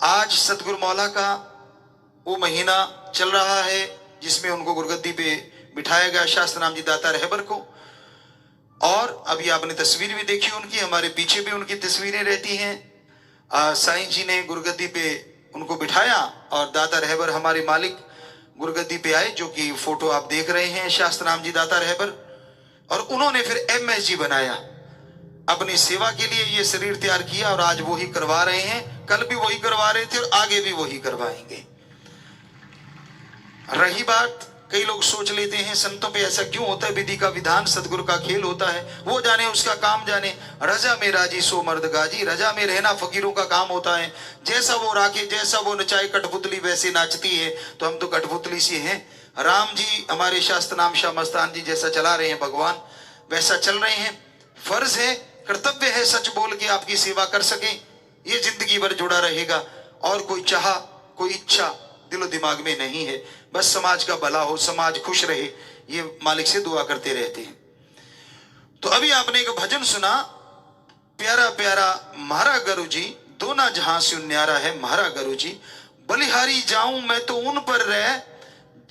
आज सतगुरु मौला का वो महीना चल रहा है जिसमें उनको गुरगद्दी पे बिठाया गया, शास्त्र नाम जी दाता रहबर को। और अभी आपने तस्वीर भी देखी उनकी, हमारे पीछे भी उनकी तस्वीरें रहती हैं। साईं जी ने गुरगद्दी पे उनको बिठाया और दाता रहबर हमारे मालिक गुरगद्दी पे आए, जो कि फोटो आप देख रहे हैं, शास्त्र नाम जी दाता रहबर। और उन्होंने फिर MSG बनाया अपनी सेवा के लिए, ये शरीर तैयार किया और आज वही करवा रहे हैं। कल भी वही करवा रहे थे और आगे भी वही करवाएंगे। रही बात, कई लोग सोच लेते हैं संतों पे ऐसा क्यों होता है, विधि का विधान सदगुरु का खेल होता है, वो जाने उसका काम जाने। रजा में राजी सो मर्द गाजी, रजा में रहना फकीरों का काम होता है। जैसा वो राखे, जैसा वो नचाए, कठपुतली वैसे नाचती है, तो हम तो कठपुतली सी हैं। राम जी हमारे शास्त्र नाम शाह मस्तान जी जैसा चला रहे हैं, भगवान वैसा चल रहे हैं। फर्ज है, कर्तव्य है, सच बोल के आपकी सेवा कर सके, ये जिंदगी भर जुड़ा रहेगा। और कोई चाह, कोई इच्छा दिलो दिमाग में नहीं है, बस समाज का भला हो, समाज खुश रहे, ये मालिक से दुआ करते रहते हैं। तो अभी आपने एक भजन सुना, प्यारा प्यारा म्हारा गुरु जी, दोना जहां से न्यारा है म्हारा गुरु जी। बलिहारी जाऊं मैं तो उन पर रह,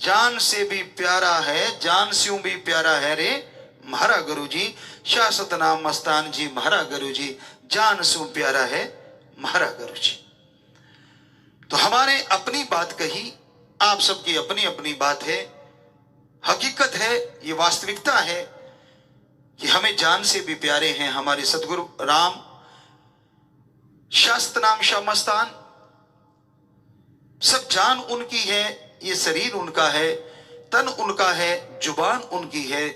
जान से भी प्यारा है, जान से भी प्यारा है रे म्हारा गुरु जी। शाह सतनाम मस्तान जी म्हारा गुरु जी, जान से प्यारा है म्हारा गुरु जी। तो हमारे अपनी बात कही, आप सबकी अपनी अपनी बात है, हकीकत है, ये वास्तविकता है कि हमें जान से भी प्यारे हैं हमारे सतगुरु राम। शास्त्र नाम शाह मस्तान, सब जान उनकी है, ये शरीर उनका है, तन उनका है, जुबान उनकी है,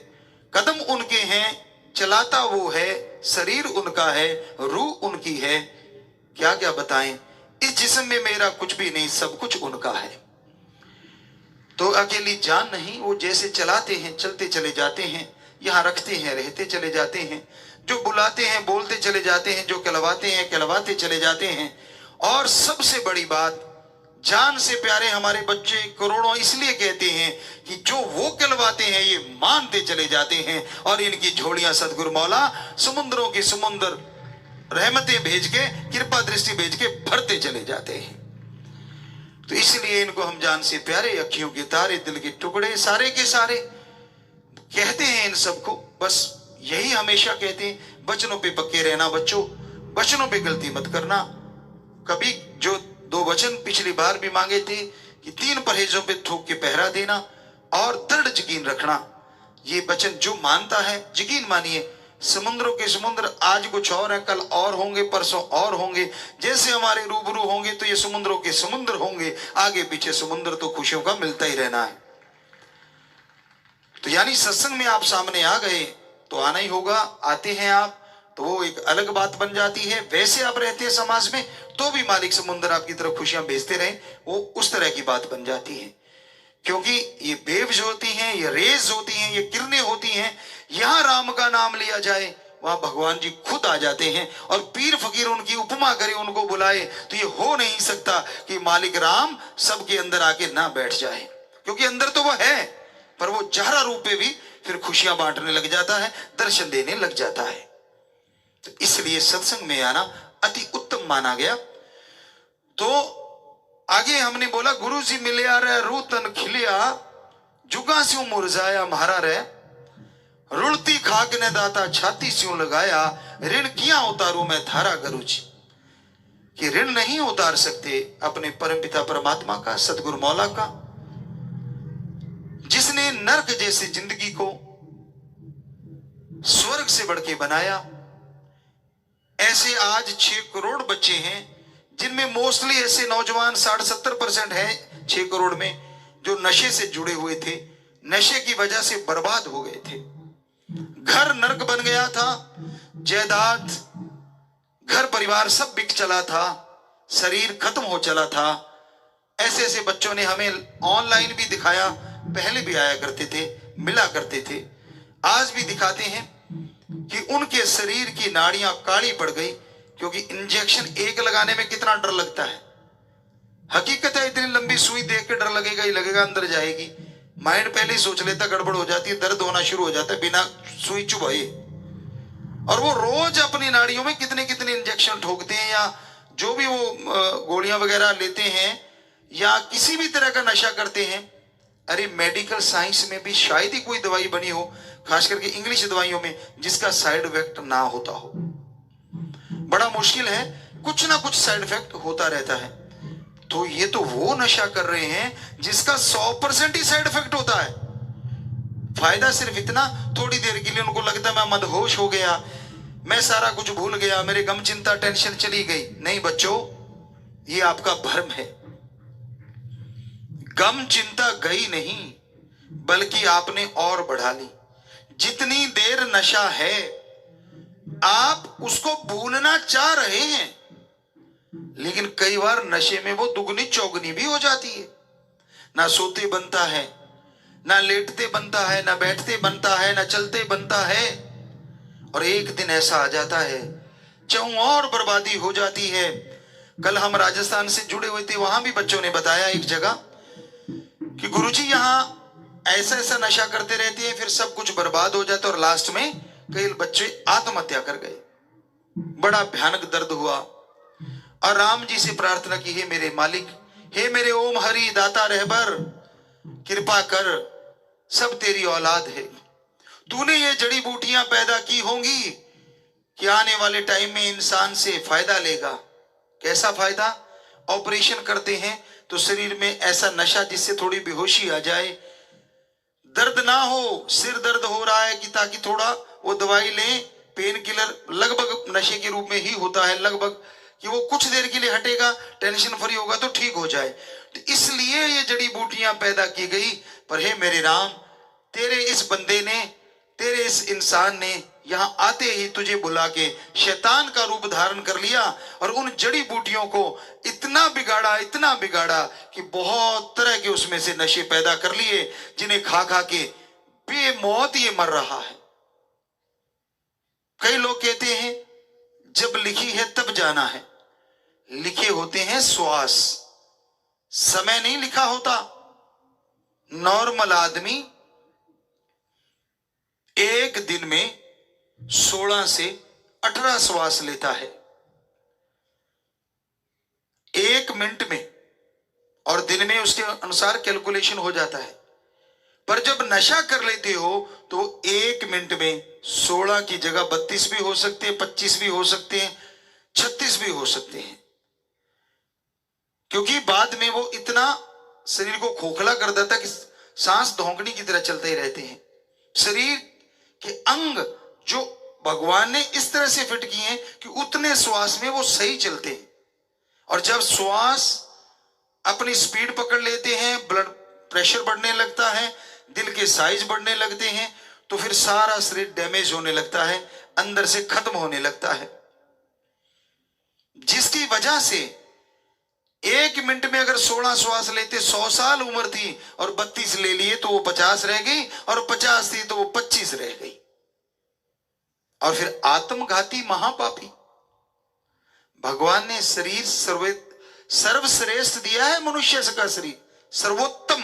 कदम उनके हैं, चलाता वो है, शरीर उनका है, रूह उनकी है। क्या क्या बताएं, इस जिस्म में मेरा कुछ भी नहीं, सब कुछ उनका है। तो अकेली जान नहीं, वो जैसे चलाते हैं चलते चले जाते हैं, यहां रखते हैं रहते चले जाते हैं, जो बुलाते हैं बोलते चले जाते हैं, जो कहलवाते हैं कहलवाते चले जाते हैं। और सबसे बड़ी बात, जान से प्यारे हमारे बच्चे करोड़ों इसलिए कहते हैं कि जो वो कहलवाते हैं ये मानते चले जाते हैं, और इनकी झोलियां सतगुरु मौला समुद्रों की समुद्र रहमतें भेज के, कृपा दृष्टि भेज के भरते चले जाते हैं। तो इसलिए इनको हम जान से प्यारे, अखियों के तारे, दिल के टुकड़े, सारे के सारे कहते हैं इन सबको। बस यही हमेशा कहते हैं, बचनों पे पक्के रहना बच्चों, बचनों पे गलती मत करना। कभी जो 2 वचन पिछली बार भी मांगे थे कि 3 परहेजों पे थूक के पहरा देना और दृढ़ यकीन रखना, ये वचन जो मानता है यकीन मानिए, समुद्रों के समुद्र आज कुछ और है, कल और होंगे, परसों और होंगे। जैसे हमारे रूबरू होंगे तो ये समुद्रों के समुद्र होंगे, आगे पीछे समुद्र तो खुशियों का मिलता ही रहना है। तो यानी सत्संग में आप सामने आ गए तो आना ही होगा, आते हैं आप तो वो एक अलग बात बन जाती है। वैसे आप रहते हैं समाज में तो भी मालिक समुद्र आपकी तरफ खुशियां भेजते रहे, वो उस तरह की बात बन जाती है। क्योंकि ये वेव्स होती हैं, ये रेज होती हैं, ये किरणें होती हैं। यहां राम का नाम लिया जाए वहां भगवान जी खुद आ जाते हैं, और पीर फकीर उनकी उपमा करे, उनको बुलाए, तो ये हो नहीं सकता कि मालिक राम सबके अंदर आके ना बैठ जाए, क्योंकि अंदर तो वो है, पर वो जहरा रूप में भी फिर खुशियां बांटने लग जाता है, दर्शन देने लग जाता है। तो इसलिए सत्संग में आना अति उत्तम माना गया। तो आगे हमने बोला, गुरु जी मिलिया रे रू तन खिलिया, जुगा स्यों मुरझाया म्हारा रे, रुड़ती खाक ने दाता छाती स्यों लगाया, ऋण किया उतारू मैं थारा गुरु जी। कि ऋण नहीं उतार सकते अपने परमपिता परमात्मा का, सतगुरु मौला का, जिसने नरक जैसी जिंदगी को स्वर्ग से बढ़ के बनाया। ऐसे आज 6 करोड़ बच्चे हैं जिनमें मोस्टली ऐसे नौजवान 60-70% हैं 6 करोड़ में, जो नशे से जुड़े हुए थे, नशे की वजह से बर्बाद हो गए थे। घर नरक बन गया था, जायदाद घर परिवार सब बिक चला था, शरीर खत्म हो चला था। ऐसे ऐसे बच्चों ने हमें ऑनलाइन भी दिखाया, पहले भी आया करते थे, मिला करते थे, आज भी दिखाते हैं कि उनके शरीर की नाड़ियां काली पड़ गई, क्योंकि इंजेक्शन एक लगाने में कितना डर लगता है। हकीकत है, इतनी लंबी सुई देख के डर लगेगा ही लगेगा, अंदर जाएगी, माइंड पहले ही सोच लेता गड़बड़ हो जाती है, दर्द होना शुरू हो जाता है बिना सुई चुभाए। और वो रोज अपनी नाड़ियों में कितने कितने इंजेक्शन ठोकते हैं, या जो भी वो गोलियां वगैरह लेते हैं या किसी भी तरह का नशा करते हैं, अरे मेडिकल साइंस में भी शायद ही कोई दवाई बनी हो, खास करके इंग्लिश दवाइयों में, जिसका साइड इफेक्ट ना होता हो। बड़ा मुश्किल है, कुछ ना कुछ साइड इफेक्ट होता रहता है। तो ये तो वो नशा कर रहे हैं जिसका 100% ही साइड इफेक्ट होता है। फायदा सिर्फ इतना, थोड़ी देर के लिए उनको लगता है मैं मदहोश हो गया, मैं सारा कुछ भूल गया, मेरे गम चिंता टेंशन चली गई। नहीं बच्चों, ये आपका भ्रम है। गम चिंता गई नहीं, बल्कि आपने और बढ़ा ली। जितनी देर नशा है आप उसको भूलना चाह रहे हैं, लेकिन कई बार नशे में वो दुगनी चौगनी भी हो जाती है। ना सोते बनता है, ना लेटते बनता है, ना बैठते बनता है, ना चलते बनता है। और एक दिन ऐसा आ जाता है चाहूं और बर्बादी हो जाती है। कल हम राजस्थान से जुड़े हुए थे, वहां भी बच्चों ने बताया एक जगह कि गुरुजी यहां ऐसा ऐसा नशा करते रहते हैं, फिर सब कुछ बर्बाद हो जाता है और लास्ट में कई बच्चे आत्महत्या कर गए। बड़ा भयानक दर्द हुआ और राम जी से प्रार्थना की, हे मेरे मालिक, हे मेरे ओम हरि दाता रहबर, कृपा कर, सब तेरी औलाद है। तूने ये जड़ी बूटियां पैदा की होंगी कि आने वाले टाइम में इंसान से फायदा लेगा। कैसा फायदा? ऑपरेशन करते हैं तो शरीर में ऐसा नशा जिससे थोड़ी बेहोशी आ जाए, दर्द ना हो, सिर दर्द हो रहा है कि ताकि थोड़ा वो दवाई लें, पेन किलर लगभग नशे के रूप में ही होता है, लगभग कि वो कुछ देर के लिए हटेगा, टेंशन फ्री होगा तो ठीक हो जाए। तो इसलिए ये जड़ी बूटियां पैदा की गई। पर हे मेरे राम, तेरे इस बंदे ने, तेरे इस इंसान ने यहां आते ही तुझे बुला के शैतान का रूप धारण कर लिया और उन जड़ी बूटियों को इतना बिगाड़ा कि बहुत तरह के उसमें से नशे पैदा कर लिए, जिन्हें खा खा के बेमौत ये मर रहा है। कई लोग कहते हैं जब लिखी है तब जाना है, लिखे होते हैं श्वास, समय नहीं लिखा होता। नॉर्मल आदमी एक दिन में 16 से 18 श्वास लेता है, एक मिनट में, और दिन में उसके अनुसार कैलकुलेशन हो जाता है। पर जब नशा कर लेते हो तो एक मिनट में 16 की जगह 32 भी हो सकते हैं, 25 भी हो सकते हैं, 36 भी हो सकते हैं, क्योंकि बाद में वो इतना शरीर को खोखला कर देता है कि सांस धोंकनी की तरह चलते ही रहते हैं। शरीर के अंग जो भगवान ने इस तरह से फिट किए हैं कि उतने श्वास में वो सही चलते हैं। और जब श्वास अपनी स्पीड पकड़ लेते हैं, ब्लड प्रेशर बढ़ने लगता है, दिल के साइज बढ़ने लगते हैं, तो फिर सारा शरीर डैमेज होने लगता है, अंदर से खत्म होने लगता है। जिसकी वजह से एक मिनट में अगर 16 श्वास लेते 100 साल उम्र थी और 32 ले लिए तो वो 50 रह गई, और 50 थी तो वो 25 रह गई। और फिर आत्मघाती महापापी। भगवान ने शरीर सर्वश्रेष्ठ दिया है, मनुष्य का शरीर सर्वोत्तम,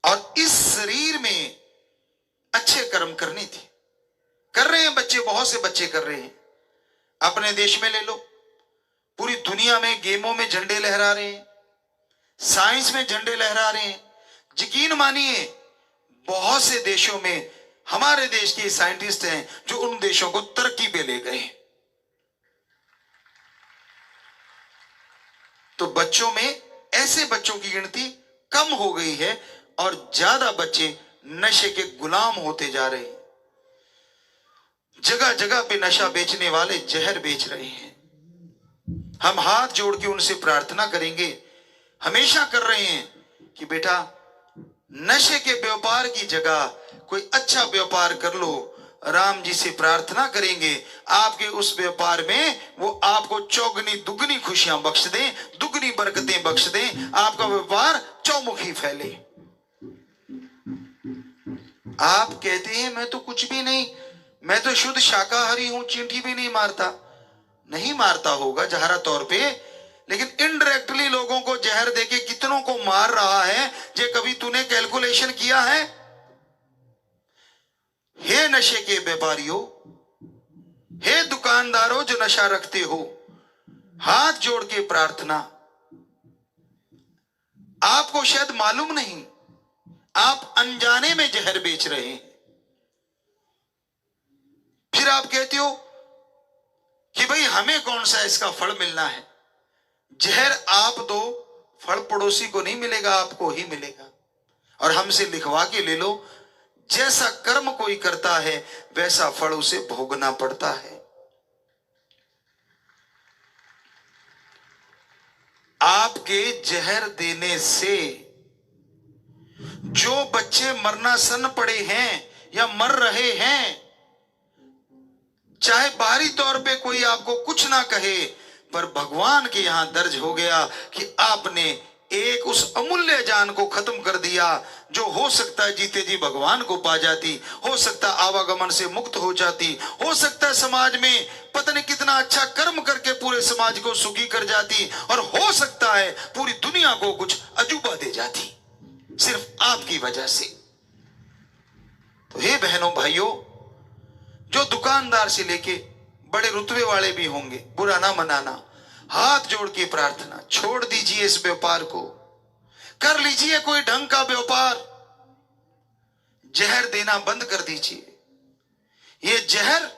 और इस शरीर में अच्छे कर्म करने थे। कर रहे हैं बच्चे, बहुत से बच्चे कर रहे हैं। अपने देश में ले लो, पूरी दुनिया में गेमों में झंडे लहरा रहे हैं, साइंस में झंडे लहरा रहे हैं। यकीन मानिए बहुत से देशों में हमारे देश के साइंटिस्ट हैं जो उन देशों को तरक्की पे ले गए। तो बच्चों में ऐसे बच्चों की गिनती कम हो गई है और ज्यादा बच्चे नशे के गुलाम होते जा रहे हैं। जगह जगह पे नशा बेचने वाले जहर बेच रहे हैं। हम हाथ जोड़ के उनसे प्रार्थना करेंगे, हमेशा कर रहे हैं कि बेटा नशे के व्यापार की जगह कोई अच्छा व्यापार कर लो। राम जी से प्रार्थना करेंगे आपके उस व्यापार में वो आपको चौगनी दुगनी खुशियां बख्श दें, दुगनी बरकतें बख्श दें, आपका व्यापार चौमुखी फैले। आप कहते हैं मैं तो कुछ भी नहीं, मैं तो शुद्ध शाकाहारी हूं, चींटी भी नहीं मारता। नहीं मारता होगा जहरा तौर पे, लेकिन इनडायरेक्टली लोगों को जहर देके कितनों को मार रहा है, जे कभी तूने कैलकुलेशन किया है? हे नशे के व्यापारियों, हे दुकानदारों जो नशा रखते हो, हाथ जोड़ के प्रार्थना। आपको शायद मालूम नहीं, आप अनजाने में जहर बेच रहे हैं। फिर आप कहते हो कि भाई हमें कौन सा इसका फल मिलना है। जहर आप दो, फल पड़ोसी को नहीं मिलेगा, आपको ही मिलेगा। और हमसे लिखवा के ले लो, जैसा कर्म कोई करता है वैसा फल उसे भोगना पड़ता है। आपके जहर देने से जो बच्चे मरनासन पड़े हैं या मर रहे हैं, चाहे बाहरी तौर पे कोई आपको कुछ ना कहे, पर भगवान के यहां दर्ज हो गया कि आपने एक उस अमूल्य जान को खत्म कर दिया जो हो सकता है जीते जी भगवान को पा जाती, हो सकता है आवागमन से मुक्त हो जाती, हो सकता है समाज में पता नहीं कितना अच्छा कर्म करके पूरे समाज को सुखी कर जाती, और हो सकता है पूरी दुनिया को कुछ अजूबा दे जाती, सिर्फ आपकी वजह से। तो हे बहनों भाइयों, जो दुकानदार से लेके बड़े रुतबे वाले भी होंगे, बुरा ना मनाना, हाथ जोड़ के प्रार्थना, छोड़ दीजिए इस व्यापार को, कर लीजिए कोई ढंग का व्यापार, जहर देना बंद कर दीजिए। ये जहर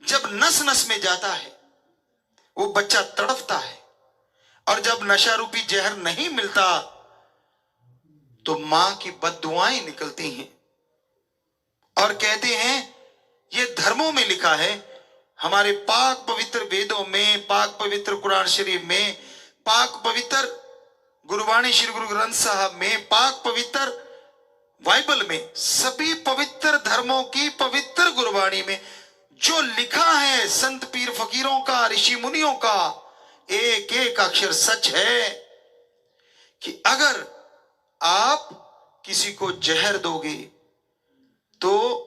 जब नस नस में जाता है वो बच्चा तड़पता है, और जब नशा रूपी जहर नहीं मिलता तो मां की बद्दुआएं निकलती हैं। और कहते हैं, ये धर्मों में लिखा है, हमारे पाक पवित्र वेदों में, पाक पवित्र कुरान शरीफ में, पाक पवित्र गुरुवाणी श्री गुरु ग्रंथ साहब में, पाक पवित्र बाइबल में, सभी पवित्र धर्मों की पवित्र गुरुवाणी में जो लिखा है संत पीर फकीरों का, ऋषि मुनियों का, एक एक अक्षर सच है कि अगर आप किसी को जहर दोगे तो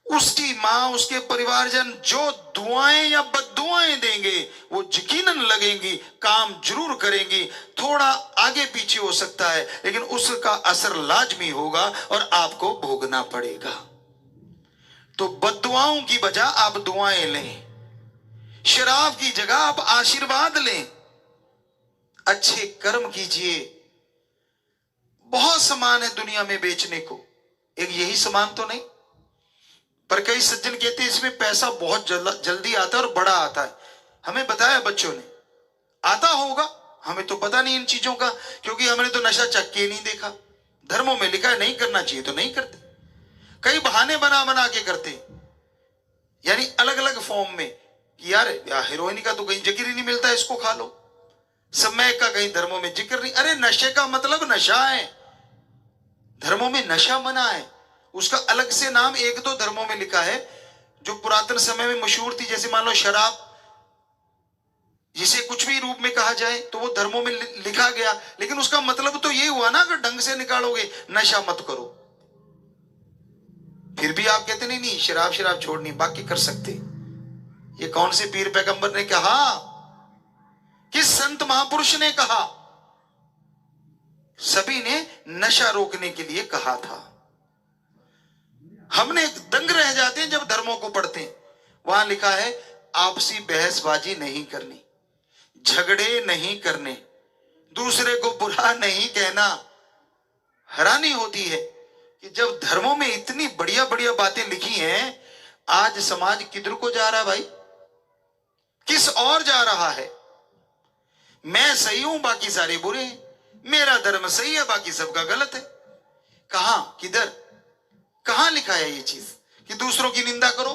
उसकी मां, उसके परिवारजन जो दुआएं या बद्दुआएं देंगे वो यकीनन लगेंगी, काम जरूर करेंगी। थोड़ा आगे पीछे हो सकता है लेकिन उसका असर लाजमी होगा और आपको भोगना पड़ेगा। तो बद्दुआओं की बजाय आप दुआएं लें, शराब की जगह आप आशीर्वाद लें, अच्छे कर्म कीजिए। बहुत सामान है दुनिया में बेचने को, एक यही सामान तो नहीं। पर कई सज्जन कहते हैं इसमें पैसा बहुत जल्दी आता है और बड़ा आता है। हमें बताया बच्चों ने, आता होगा, हमें तो पता नहीं इन चीजों का, क्योंकि हमने तो नशा चख के नहीं देखा। धर्मों में लिखा है नहीं करना चाहिए तो नहीं करते, कई बहाने बना बना के करते, यानी अलग अलग फॉर्म में कि यार हीरोइन का तो कहीं जिक्र ही नहीं मिलता, इसको खा लो। समय का कहीं धर्मों में जिक्र नहीं। अरे नशे का मतलब नशा है, धर्मों में नशा मना है, उसका अलग से नाम एक दो धर्मों में लिखा है जो पुरातन समय में मशहूर थी। जैसे मान लो शराब, जिसे कुछ भी रूप में कहा जाए तो वो धर्मों में लिखा गया, लेकिन उसका मतलब तो ये हुआ ना, अगर ढंग से निकालोगे नशा मत करो। फिर भी आप कहते नहीं नहीं शराब छोड़नी, बाकी कर सकते। ये कौन से पीर पैगंबर ने कहा, किस संत महापुरुष ने कहा? सभी ने नशा रोकने के लिए कहा था। हमने दंग रह जाते हैं जब धर्मों को पढ़ते हैं। वहां लिखा है आपसी बहसबाजी नहीं करनी, झगड़े नहीं करने, दूसरे को बुरा नहीं कहना। हैरानी होती है कि जब धर्मों में इतनी बढ़िया बढ़िया बातें लिखी हैं, आज समाज किधर को जा रहा है भाई? किस और जा रहा है? मैं सही हूं बाकी सारे बुरे हैं, मेरा धर्म सही है बाकी सबका गलत है। कहां, किधर, कहां लिखा है ये चीज कि दूसरों की निंदा करो?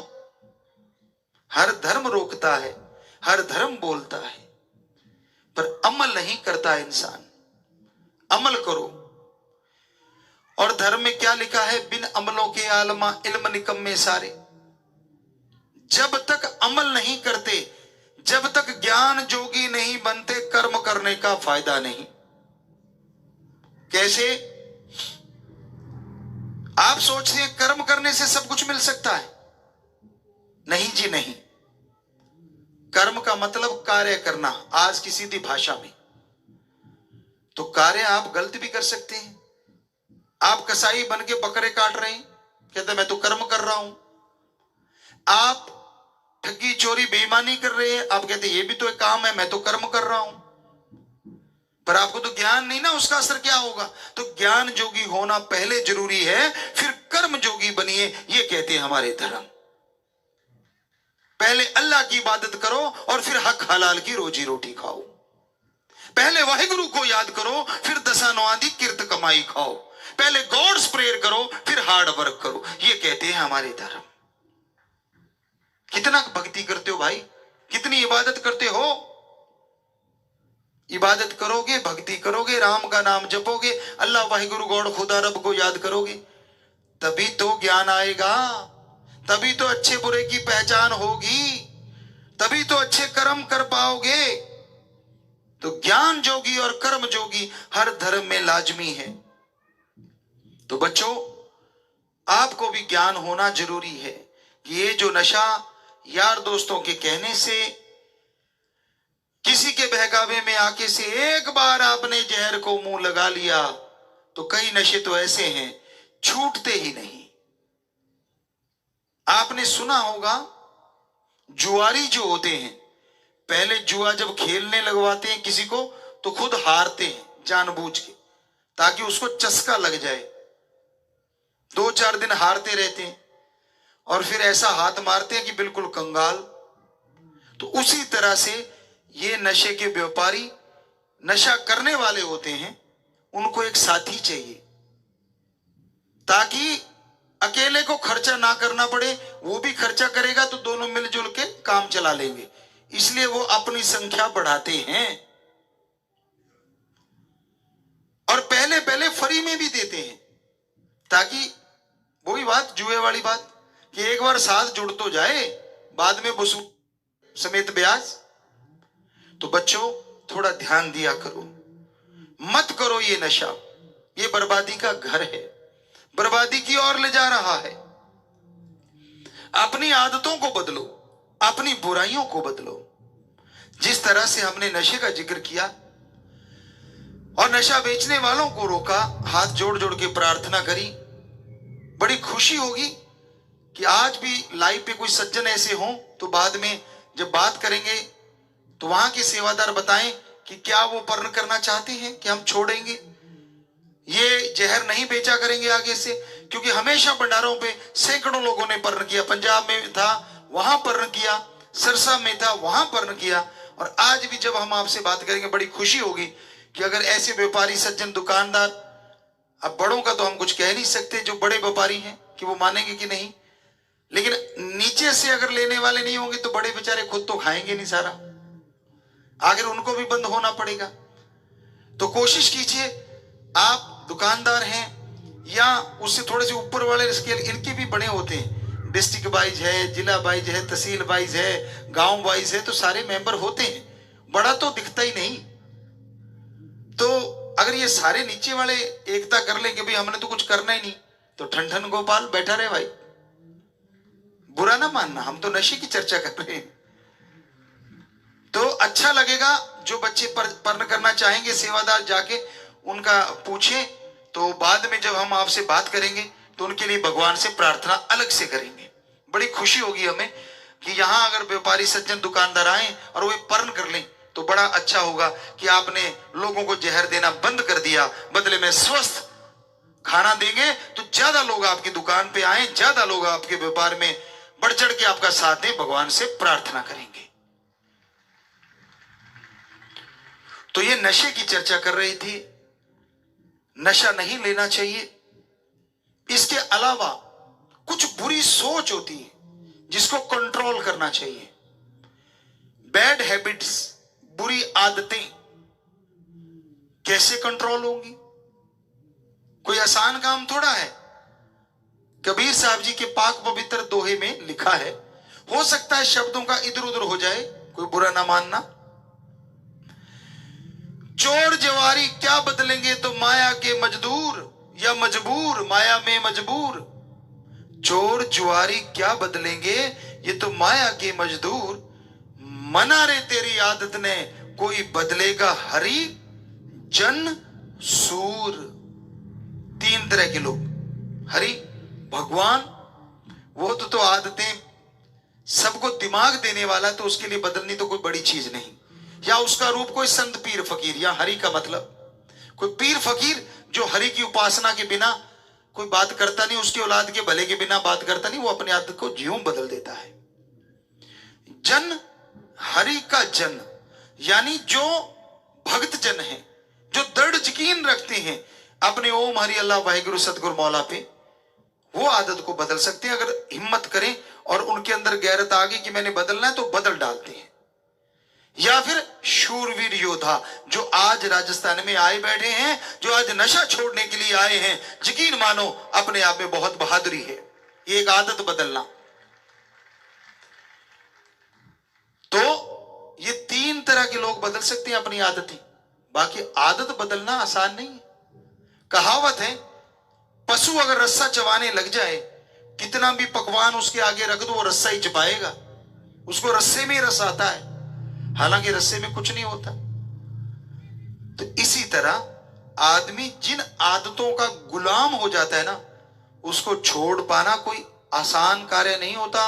हर धर्म रोकता है, हर धर्म बोलता है, पर अमल नहीं करता इंसान। अमल करो। और धर्म में क्या लिखा है? बिन अमलों के आलमा इल्म निकम्मे सारे। जब तक अमल नहीं करते, जब तक ज्ञान जोगी नहीं बनते, कर्म करने का फायदा नहीं। कैसे? आप सोचते हैं कर्म करने से सब कुछ मिल सकता है? नहीं जी नहीं। कर्म का मतलब कार्य करना, आज की सीधी भाषा में। तो कार्य आप गलत भी कर सकते हैं। आप कसाई बन के बकरे काट रहे हैं, कहते मैं तो कर्म कर रहा हूं। आप ठगी चोरी बेईमानी कर रहे हैं, आप कहते ये भी तो एक काम है, मैं तो कर्म कर रहा हूं, पर आपको तो ज्ञान नहीं ना उसका असर क्या होगा। तो ज्ञान जोगी होना पहले जरूरी है, फिर कर्म जोगी बनिए, ये कहते हैं हमारे धर्म। पहले अल्लाह की इबादत करो और फिर हक हलाल की रोजी रोटी खाओ। पहले वाहिगुरु को याद करो, फिर दशानुआदी किर्त कमाई खाओ। पहले गॉड्स प्रेयर करो, फिर हार्ड वर्क करो, ये कहते हैं हमारे धर्म। कितना भक्ति करते हो भाई, कितनी इबादत करते हो। इबादत करोगे, भक्ति करोगे, राम का नाम जपोगे, अल्लाह वाहिगुरु गॉड खुदा रब को याद करोगे, तभी तो ज्ञान आएगा, तभी तो अच्छे बुरे की पहचान होगी, तभी तो अच्छे कर्म कर पाओगे। तो ज्ञान जोगी और कर्म जोगी हर धर्म में लाजमी है। तो बच्चों, आपको भी ज्ञान होना जरूरी है कि ये जो नशा यार दोस्तों के कहने से, किसी के बहकावे में आके से एक बार आपने जहर को मुंह लगा लिया, तो कई नशे तो ऐसे हैं छूटते ही नहीं। आपने सुना होगा जुआरी जो होते हैं, पहले जुआ जब खेलने लगवाते हैं किसी को तो खुद हारते हैं जानबूझ के, ताकि उसको चस्का लग जाए। 2-4 दिन हारते रहते हैं और फिर ऐसा हाथ मारते हैं कि बिल्कुल कंगाल। तो उसी तरह से ये नशे के व्यापारी, नशा करने वाले होते हैं, उनको एक साथी चाहिए ताकि अकेले को खर्चा ना करना पड़े, वो भी खर्चा करेगा तो दोनों मिलजुल के काम चला लेंगे। इसलिए वो अपनी संख्या बढ़ाते हैं और पहले पहले फ्री में भी देते हैं, ताकि वही बात, जुए वाली बात, कि एक बार साथ जुड़ तो जाए, बाद में वसूल समेत ब्याज। तो बच्चों, थोड़ा ध्यान दिया करो, मत करो ये नशा, ये बर्बादी का घर है, बर्बादी की ओर ले जा रहा है। अपनी आदतों को बदलो, अपनी बुराइयों को बदलो। जिस तरह से हमने नशे का जिक्र किया और नशा बेचने वालों को रोका, हाथ जोड़ जोड़ के प्रार्थना करी, बड़ी खुशी होगी कि आज भी लाइव पे कोई सज्जन ऐसे हों तो बाद में जब बात करेंगे तो वहां के सेवादार बताएं कि क्या वो पर्ण करना चाहते हैं कि हम छोड़ेंगे, ये जहर नहीं बेचा करेंगे आगे से। क्योंकि हमेशा भंडारों पे सैकड़ों लोगों ने पर्ण किया, पंजाब में था वहां पर्ण किया, सिरसा में था वहां पर्ण किया, और आज भी जब हम आपसे बात करेंगे बड़ी खुशी होगी कि अगर ऐसे व्यापारी सज्जन दुकानदार, अब बड़ों का तो हम कुछ कह नहीं सकते, जो बड़े व्यापारी हैं कि वो मानेंगे कि नहीं, लेकिन नीचे से अगर लेने वाले नहीं होंगे तो बड़े बेचारे खुद तो खाएंगे नहीं सारा, आखिर उनको भी बंद होना पड़ेगा। तो कोशिश कीजिए, आप दुकानदार हैं या उससे थोड़े से ऊपर वाले स्केल, इनके भी बड़े होते हैं, डिस्ट्रिक्ट वाइज है, जिला वाइज है, तहसील वाइज है, गांव वाइज है, तो सारे मेंबर होते हैं, बड़ा तो दिखता ही नहीं। तो अगर ये सारे नीचे वाले एकता कर लें कि भाई हमने तो कुछ करना ही नहीं, तो ठन ठन गोपाल बैठा रहे भाई, बुरा ना मानना, हम तो नशे की चर्चा कर रहे हैं। तो अच्छा लगेगा, जो बच्चे पर्ण करना चाहेंगे सेवादार जाके उनका पूछे, तो बाद में जब हम आपसे बात करेंगे तो उनके लिए भगवान से प्रार्थना अलग से करेंगे। बड़ी खुशी होगी हमें कि यहाँ अगर व्यापारी सज्जन दुकानदार आए और वे पर्ण कर लें तो बड़ा अच्छा होगा कि आपने लोगों को जहर देना बंद कर दिया, बदले में स्वस्थ खाना देंगे तो ज्यादा लोग आपकी दुकान पे आए, ज्यादा लोग आपके व्यापार में बढ़ चढ़ के आपका साथ दें, भगवान से प्रार्थना करेंगे। तो ये नशे की चर्चा कर रही थी, नशा नहीं लेना चाहिए। इसके अलावा कुछ बुरी सोच होती है जिसको कंट्रोल करना चाहिए। बैड हैबिट्स, बुरी आदतें कैसे कंट्रोल होंगी? कोई आसान काम थोड़ा है। कबीर साहब जी के पाक पवित्र दोहे में लिखा है, हो सकता है शब्दों का इधर उधर हो जाए, कोई बुरा ना मानना। चोर जवारी क्या बदलेंगे तो माया के मजदूर, या मजबूर माया में मजबूर। चोर जुआरी क्या बदलेंगे, ये तो माया के मजदूर। मना रे तेरी आदत ने, कोई बदलेगा हरि जन सूर। 3 तरह के लोग, हरि भगवान, वो तो आदतें सबको दिमाग देने वाला, तो उसके लिए बदलनी तो कोई बड़ी चीज नहीं। या उसका रूप कोई संत पीर फकीर, या हरि का मतलब कोई पीर फकीर जो हरि की उपासना के बिना कोई बात करता नहीं, उसकी औलाद के भले के बिना बात करता नहीं, वो अपने आदत को ज्यों बदल देता है। जन, हरि का जन यानी जो भक्त जन है, जो दृढ़ यकीन रखते हैं अपने ओम हरि अल्लाह वाहिगुरु सतगुरु मौला पे, वो आदत को बदल सकते हैं अगर हिम्मत करें और उनके अंदर गैरत आ गई कि मैंने बदलना है, तो बदल डालते हैं। या फिर शूरवीर योद्धा जो आज राजस्थान में आए बैठे हैं, जो आज नशा छोड़ने के लिए आए हैं, यकीन मानो अपने आप में बहुत बहादुरी है। ये एक आदत बदलना। तो ये 3 तरह के लोग बदल सकते हैं अपनी आदतें, बाकी आदत बदलना आसान नहीं है। कहावत है, पशु अगर रस्सा चबाने लग जाए, कितना भी पकवान उसके आगे रख दो वो रस्सा ही चबाएगा, उसको रस्से में ही रस आता है, हालांकि रस्से में कुछ नहीं होता। तो इसी तरह आदमी जिन आदतों का गुलाम हो जाता है ना, उसको छोड़ पाना कोई आसान कार्य नहीं होता,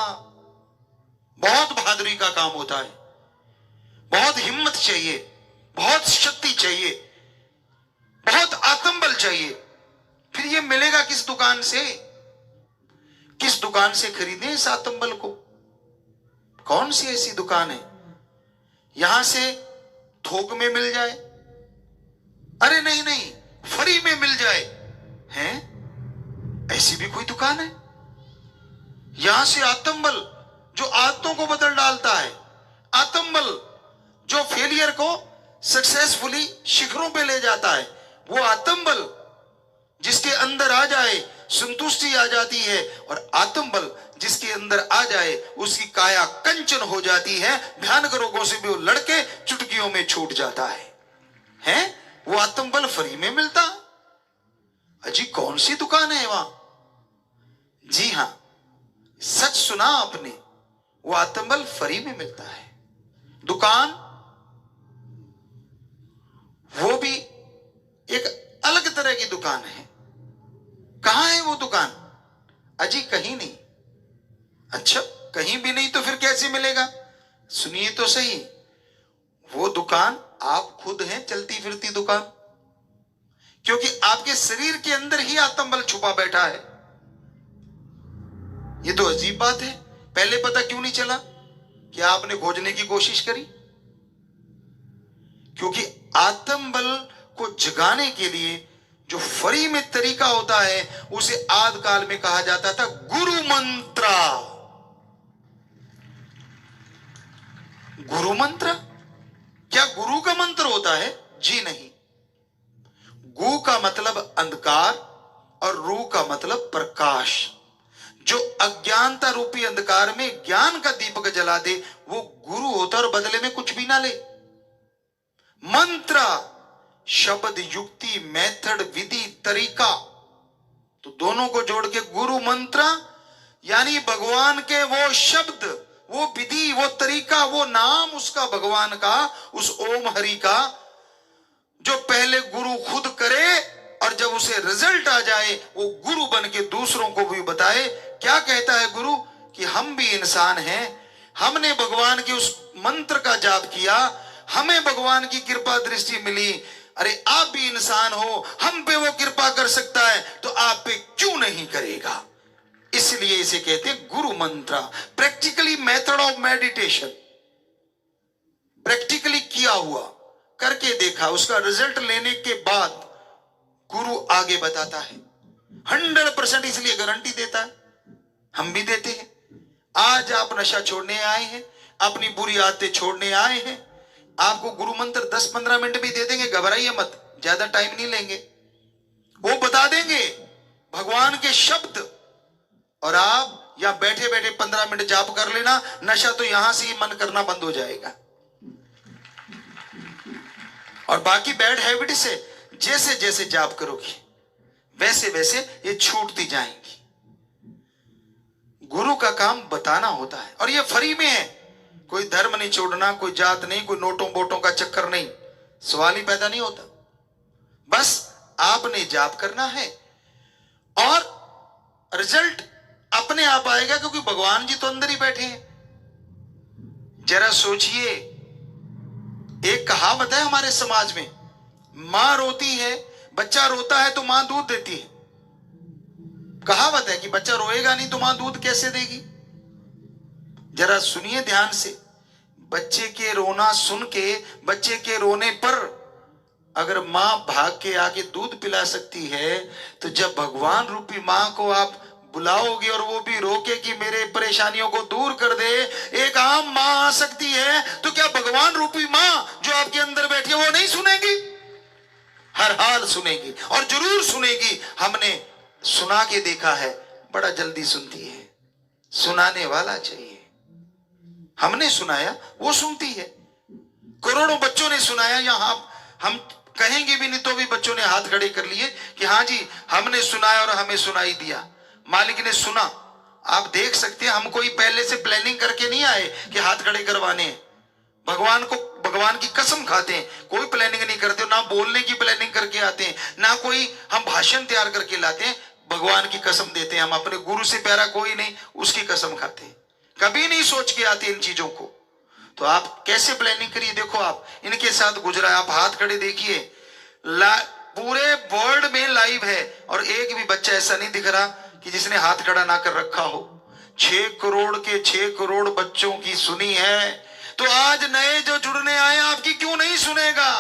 बहुत बहादुरी का काम होता है, बहुत हिम्मत चाहिए, बहुत शक्ति चाहिए, बहुत आत्मबल चाहिए। फिर ये मिलेगा किस दुकान से? किस दुकान से खरीदें इस आत्मबल को? कौन सी ऐसी दुकान है यहां से थोक में मिल जाए? अरे नहीं नहीं, फ्री में मिल जाए, हैं? ऐसी भी कोई दुकान है? यहां से आत्मबल जो आदतों को बदल डालता है, आत्मबल जो फेलियर को सक्सेसफुली शिखरों पे ले जाता है, वो आत्मबल जिसके अंदर आ जाए संतुष्टि आ जाती है, और आत्मबल जिसके अंदर आ जाए उसकी काया कंचन हो जाती है, भयानक रोगों से भी वो लड़के चुटकियों में छूट जाता है? वो आत्मबल फ्री में मिलता? अजी कौन सी दुकान है वहां? जी हां, सच सुना आपने, वो आत्मबल फ्री में मिलता है। दुकान वो भी एक अलग तरह की दुकान है। कहां है वो दुकान? अजी कहीं नहीं। अच्छा कहीं भी नहीं तो फिर कैसे मिलेगा? सुनिए तो सही, वो दुकान आप खुद हैं, चलती फिरती दुकान, क्योंकि आपके शरीर के अंदर ही आत्मबल छुपा बैठा है। ये तो अजीब बात है, पहले पता क्यों नहीं चला? क्या आपने खोजने की कोशिश करी? क्योंकि आत्मबल को जगाने के लिए जो फ्री में तरीका होता है, उसे आदि काल में कहा जाता था गुरु मंत्र। गुरु मंत्र क्या गुरु का मंत्र होता है? जी नहीं। गु का मतलब अंधकार और रू का मतलब प्रकाश। जो अज्ञानता रूपी अंधकार में ज्ञान का दीपक जला दे वो गुरु होता है, और बदले में कुछ भी ना ले। मंत्र शब्द, युक्ति, मेथड, विधि, तरीका, तो दोनों को जोड़ के गुरु मंत्र यानी भगवान के वो शब्द, वो विधि, वो तरीका, वो नाम उसका, भगवान का, उस ओम हरि का, जो पहले गुरु खुद करे और जब उसे रिजल्ट आ जाए वो गुरु बन के दूसरों को भी बताए। क्या कहता है गुरु? कि हम भी इंसान हैं, हमने भगवान के उस मंत्र का जाप किया, हमें भगवान की कृपा दृष्टि मिली, अरे आप भी इंसान हो, हम पे वो कृपा कर सकता है तो आप पे क्यों नहीं करेगा? इसलिए इसे कहते हैं गुरु मंत्र। Practically method of meditation, practically किया हुआ, करके देखा, उसका रिजल्ट लेने के बाद गुरु आगे बताता है 100%, इसलिए गारंटी देता है, हम भी देते हैं। आज आप नशा छोड़ने आए हैं, अपनी बुरी आदतें छोड़ने आए हैं, आपको गुरु मंत्र 10-15 मिनट भी दे देंगे, घबराइए मत, ज्यादा टाइम नहीं लेंगे, वो बता देंगे भगवान के शब्द, और आप या बैठे बैठे 15 मिनट जाप कर लेना, नशा तो यहां से ही मन करना बंद हो जाएगा। और बाकी बैड हैबिट से जैसे जैसे जाप करोगे वैसे वैसे ये छूटती जाएंगी। गुरु का काम बताना होता है, और ये फ्री में है, कोई धर्म नहीं छोड़ना, कोई जात नहीं, कोई नोटों बोटों का चक्कर नहीं, सवाल ही पैदा नहीं होता। बस आपने जाप करना है और रिजल्ट अपने आप आएगा, क्योंकि भगवान जी तो अंदर ही बैठे हैं। जरा सोचिए, एक कहावत है हमारे समाज में, मां रोती है, बच्चा रोता है तो मां दूध देती है। कहावत है कि बच्चा रोएगा नहीं तो मां दूध कैसे देगी। जरा सुनिए ध्यान से, बच्चे के रोना सुन के, बच्चे के रोने पर अगर मां भाग के आके दूध पिला सकती है, तो जब भगवान रूपी मां को आप बुलाओगे और वो भी रोके कि मेरे परेशानियों को दूर कर दे, एक आम मां आ सकती है, तो क्या भगवान रूपी मां जो आपके अंदर बैठी है वो नहीं सुनेगी? हर हाल सुनेगी, और जरूर सुनेगी। हमने सुना के देखा है, बड़ा जल्दी सुनती है। सुनाने वाला चाहिए। हमने सुनाया, वो सुनती है। करोड़ों बच्चों ने सुनाया, यहां हम कहेंगे भी नहीं तो भी बच्चों ने हाथ खड़े कर लिए कि हाँ जी हमने सुनाया और हमें सुनाई दिया, मालिक ने सुना। आप देख सकते हैं, हम कोई पहले से प्लानिंग करके नहीं आए कि हाथ खड़े करवाने हैं। भगवान की कसम खाते हैं, कोई प्लानिंग नहीं करते, ना बोलने की प्लानिंग करके आते हैं, ना कोई हम भाषण तैयार करके लाते हैं। भगवान की कसम देते हैं, हम अपने गुरु से प्यारा कोई नहीं, उसकी कसम खाते हैं। कभी नहीं सोच के आते इन चीजों को। तो आप कैसे प्लानिंग करिए। देखो आप इनके साथ गुजरा, आप हाथ खड़े देखिए, पूरे वर्ल्ड में लाइव है, और एक भी बच्चा ऐसा नहीं दिख रहा कि जिसने हाथ खड़ा ना कर रखा हो। 6 करोड़ के 6 करोड़ बच्चों की सुनी है, तो आज नए जो जुड़ने आए आपकी क्यों नहीं सुनेगा?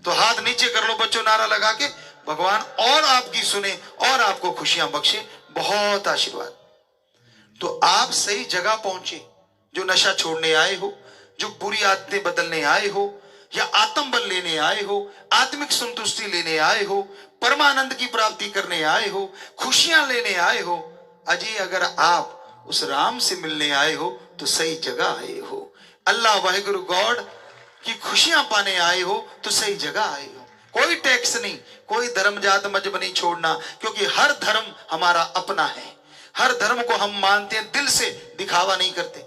तो हाथ नीचे कर लो बच्चों, नारा लगा के, भगवान और आपकी सुने और आपको खुशियां बख्शे। बहुत आशीर्वाद। तो आप सही जगह पहुंचे, जो नशा छोड़ने आए हो, जो बुरी आदतें बदलने आए हो, या आत्म बल लेने आए हो, आत्मिक संतुष्टि लेने आए हो, परमानंद की प्राप्ति करने आए हो, खुशियां लेने आए हो। अजय अगर आप उस राम से मिलने आए हो तो सही जगह आए हो। अल्लाह वाहिगुरु गॉड की खुशियां पाने आए हो तो सही जगह आए हो। कोई टैक्स नहीं, कोई धर्म जात मजहब नहीं छोड़ना, क्योंकि हर धर्म हमारा अपना है। हर धर्म को हम मानते हैं, दिल से दिखावा नहीं करते,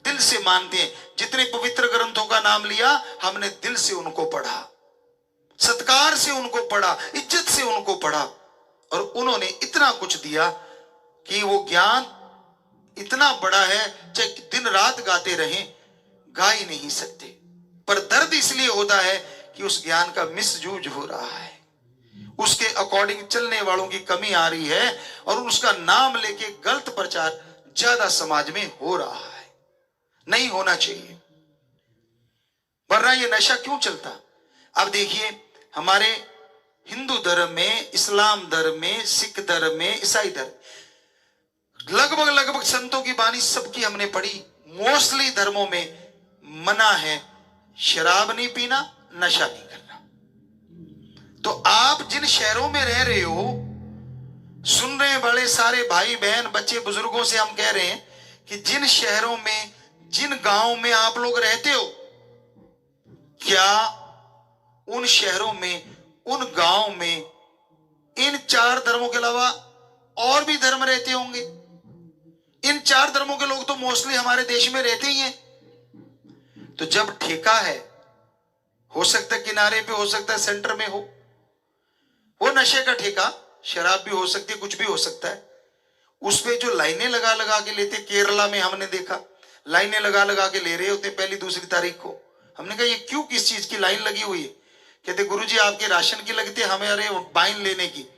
दिल से मानते हैं। जितने पवित्र ग्रंथों का नाम लिया, हमने दिल से उनको पढ़ा, सत्कार से उनको पढ़ा, इज्जत से उनको पढ़ा, और उन्होंने इतना कुछ दिया कि वो ज्ञान इतना बड़ा है, चाहे दिन रात गाते रहें, गा ही नहीं सकते। पर दर्द इसलिए होता है कि उस ज्ञान का मिसयूज हो रहा है, उसके अकॉर्डिंग चलने वालों की कमी आ रही है, और उसका नाम लेके गलत प्रचार ज्यादा समाज में हो रहा है। नहीं होना चाहिए, वरना ये नशा क्यों चलता। अब देखिए, हमारे हिंदू धर्म में, इस्लाम धर्म में, सिख धर्म में, ईसाई धर्म, लगभग संतों की बानी सबकी हमने पढ़ी। मोस्टली धर्मों में मना है शराब नहीं पीना, नशा नहीं करना। तो आप जिन शहरों में रह रहे हो, सुन रहे वाले सारे भाई बहन बच्चे बुजुर्गों से हम कह रहे हैं कि जिन शहरों में, जिन गांवों में आप लोग रहते हो, क्या उन शहरों में, उन गांवों में इन 4 धर्मों के अलावा और भी धर्म रहते होंगे? इन 4 धर्मों के लोग तो मोस्टली हमारे देश में रहते ही हैं। तो जब ठेका है, हो सकता है किनारे पे, हो सकता है सेंटर में हो, वो नशे का ठेका, शराब भी हो सकती है, कुछ भी हो सकता है। उस पे जो लाइनें लगा लगा के लेते, केरला में हमने देखा, लाइनें लगा लगा के ले रहे होते पहली दूसरी तारीख को। हमने कहा ये क्यों, किस चीज की लाइन लगी हुई है? कहते गुरुजी आपके राशन की लगती है, हमें अरे वाइन लेने की,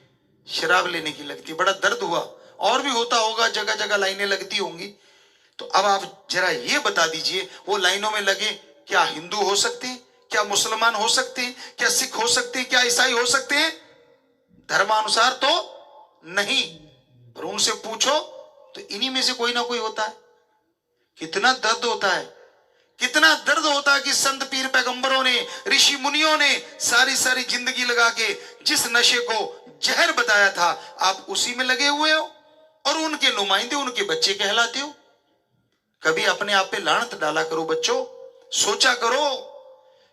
शराब लेने की लगती है। बड़ा दर्द हुआ। और भी होता होगा, जगह जगह लाइनें लगती होंगी। तो अब आप जरा ये बता दीजिए, वो लाइनों में लगे, क्या हिंदू हो सकते हैं, क्या मुसलमान हो सकते हैं, क्या सिख हो सकते हैं, क्या ईसाई हो सकते हैं? धर्मानुसार तो नहीं, पर उनसे पूछो तो इन्हीं में से कोई ना कोई होता है। कितना दर्द होता है, कितना दर्द होता है कि संत पीर पैगंबरों ने, ऋषि मुनियों ने सारी सारी जिंदगी लगा के जिस नशे को जहर बताया था, आप उसी में लगे हुए हो, और उनके नुमाइंदे, उनके बच्चे कहलाते हो। कभी अपने आप पे लानत डाला करो बच्चों, सोचा करो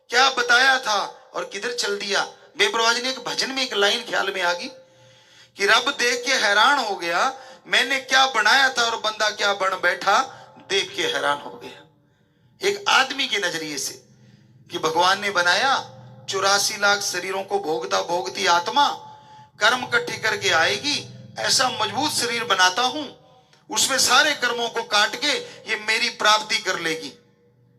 क्या बताया था और किधर चल दिया। बेपरवाह ने एक भजन में एक लाइन ख्याल में आ गई कि रब देख के हैरान हो गया, मैंने क्या बनाया था और बंदा क्या बन बैठा, देख के हैरान हो गया। एक आदमी के नजरिए से कि भगवान ने बनाया 84 लाख शरीरों को भोगता भोगती आत्मा कर्म इकट्ठे करके आएगी, ऐसा मजबूत शरीर बनाता हूं, उसमें सारे कर्मों को काट के ये मेरी प्राप्ति कर लेगी।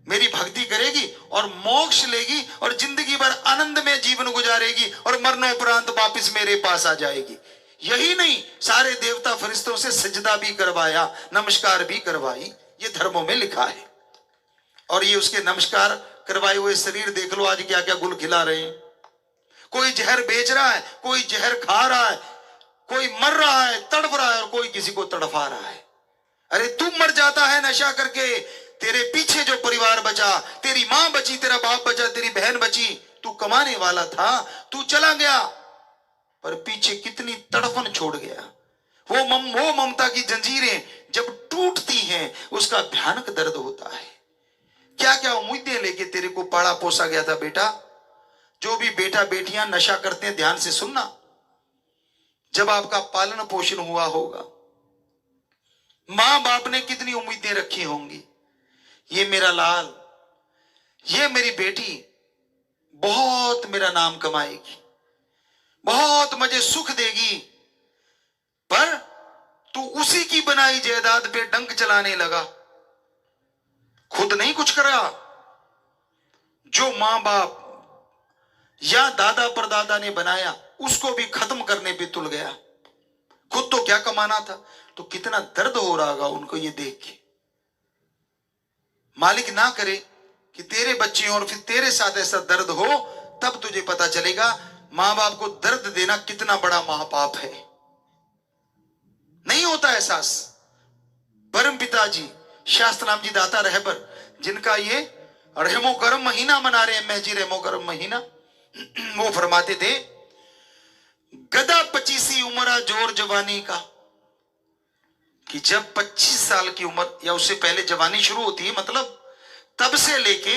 मेरी भक्ति करेगी और मोक्ष लेगी और जिंदगी भर आनंद में जीवन गुजारेगी और मरणोपरांत वापिस मेरे पास आ जाएगी। यही नहीं, सारे देवता फरिश्तों से सजदा भी करवाया, नमस्कार भी करवाई, ये धर्मों में लिखा है। और ये उसके नमस्कार करवाए हुए शरीर देख लो आज क्या क्या गुल खिला रहे हैं। कोई जहर बेच रहा है, कोई जहर खा रहा है, कोई मर रहा है, तड़प रहा है और कोई किसी को तड़फा रहा है। अरे तू मर जाता है नशा करके, तेरे पीछे जो परिवार बचा, तेरी मां बची, तेरा बाप बचा, तेरी बहन बची, तू कमाने वाला था, तू चला गया, पर पीछे कितनी तड़फन छोड़ गया। वो ममता की जंजीरें जब टूटती हैं उसका भयानक दर्द होता है। क्या क्या उम्मीदें लेके तेरे को पाला पोसा गया था बेटा। जो भी बेटा बेटियां नशा करते हैं ध्यान से सुनना, जब आपका पालन पोषण हुआ होगा, मां बाप ने कितनी उम्मीदें रखी होंगी, ये मेरा लाल, ये मेरी बेटी बहुत मेरा नाम कमाएगी, बहुत मुझे सुख देगी, पर तू उसी की बनाई जायदाद पे डंक चलाने लगा, खुद नहीं कुछ करा। जो मां बाप या दादा परदादा ने बनाया उसको भी खत्म करने पे तुल गया, खुद तो क्या कमाना था। तो कितना दर्द हो रहा होगा उनको ये देख के। मालिक ना करे कि तेरे बच्चे और फिर तेरे साथ ऐसा दर्द हो, तब तुझे पता चलेगा मां बाप को दर्द देना कितना बड़ा महापाप है। नहीं होता एहसास। परम पिताजी शास्त्रनाम जी दाता रहबर, जिनका ये रहमो करम महीना मना रहे हैं, महजी रहमो करम महीना, वो फरमाते थे गदा 25 उम्र जोर जवानी का, कि जब 25 साल की उम्र या उससे पहले जवानी शुरू होती है, मतलब तब से लेके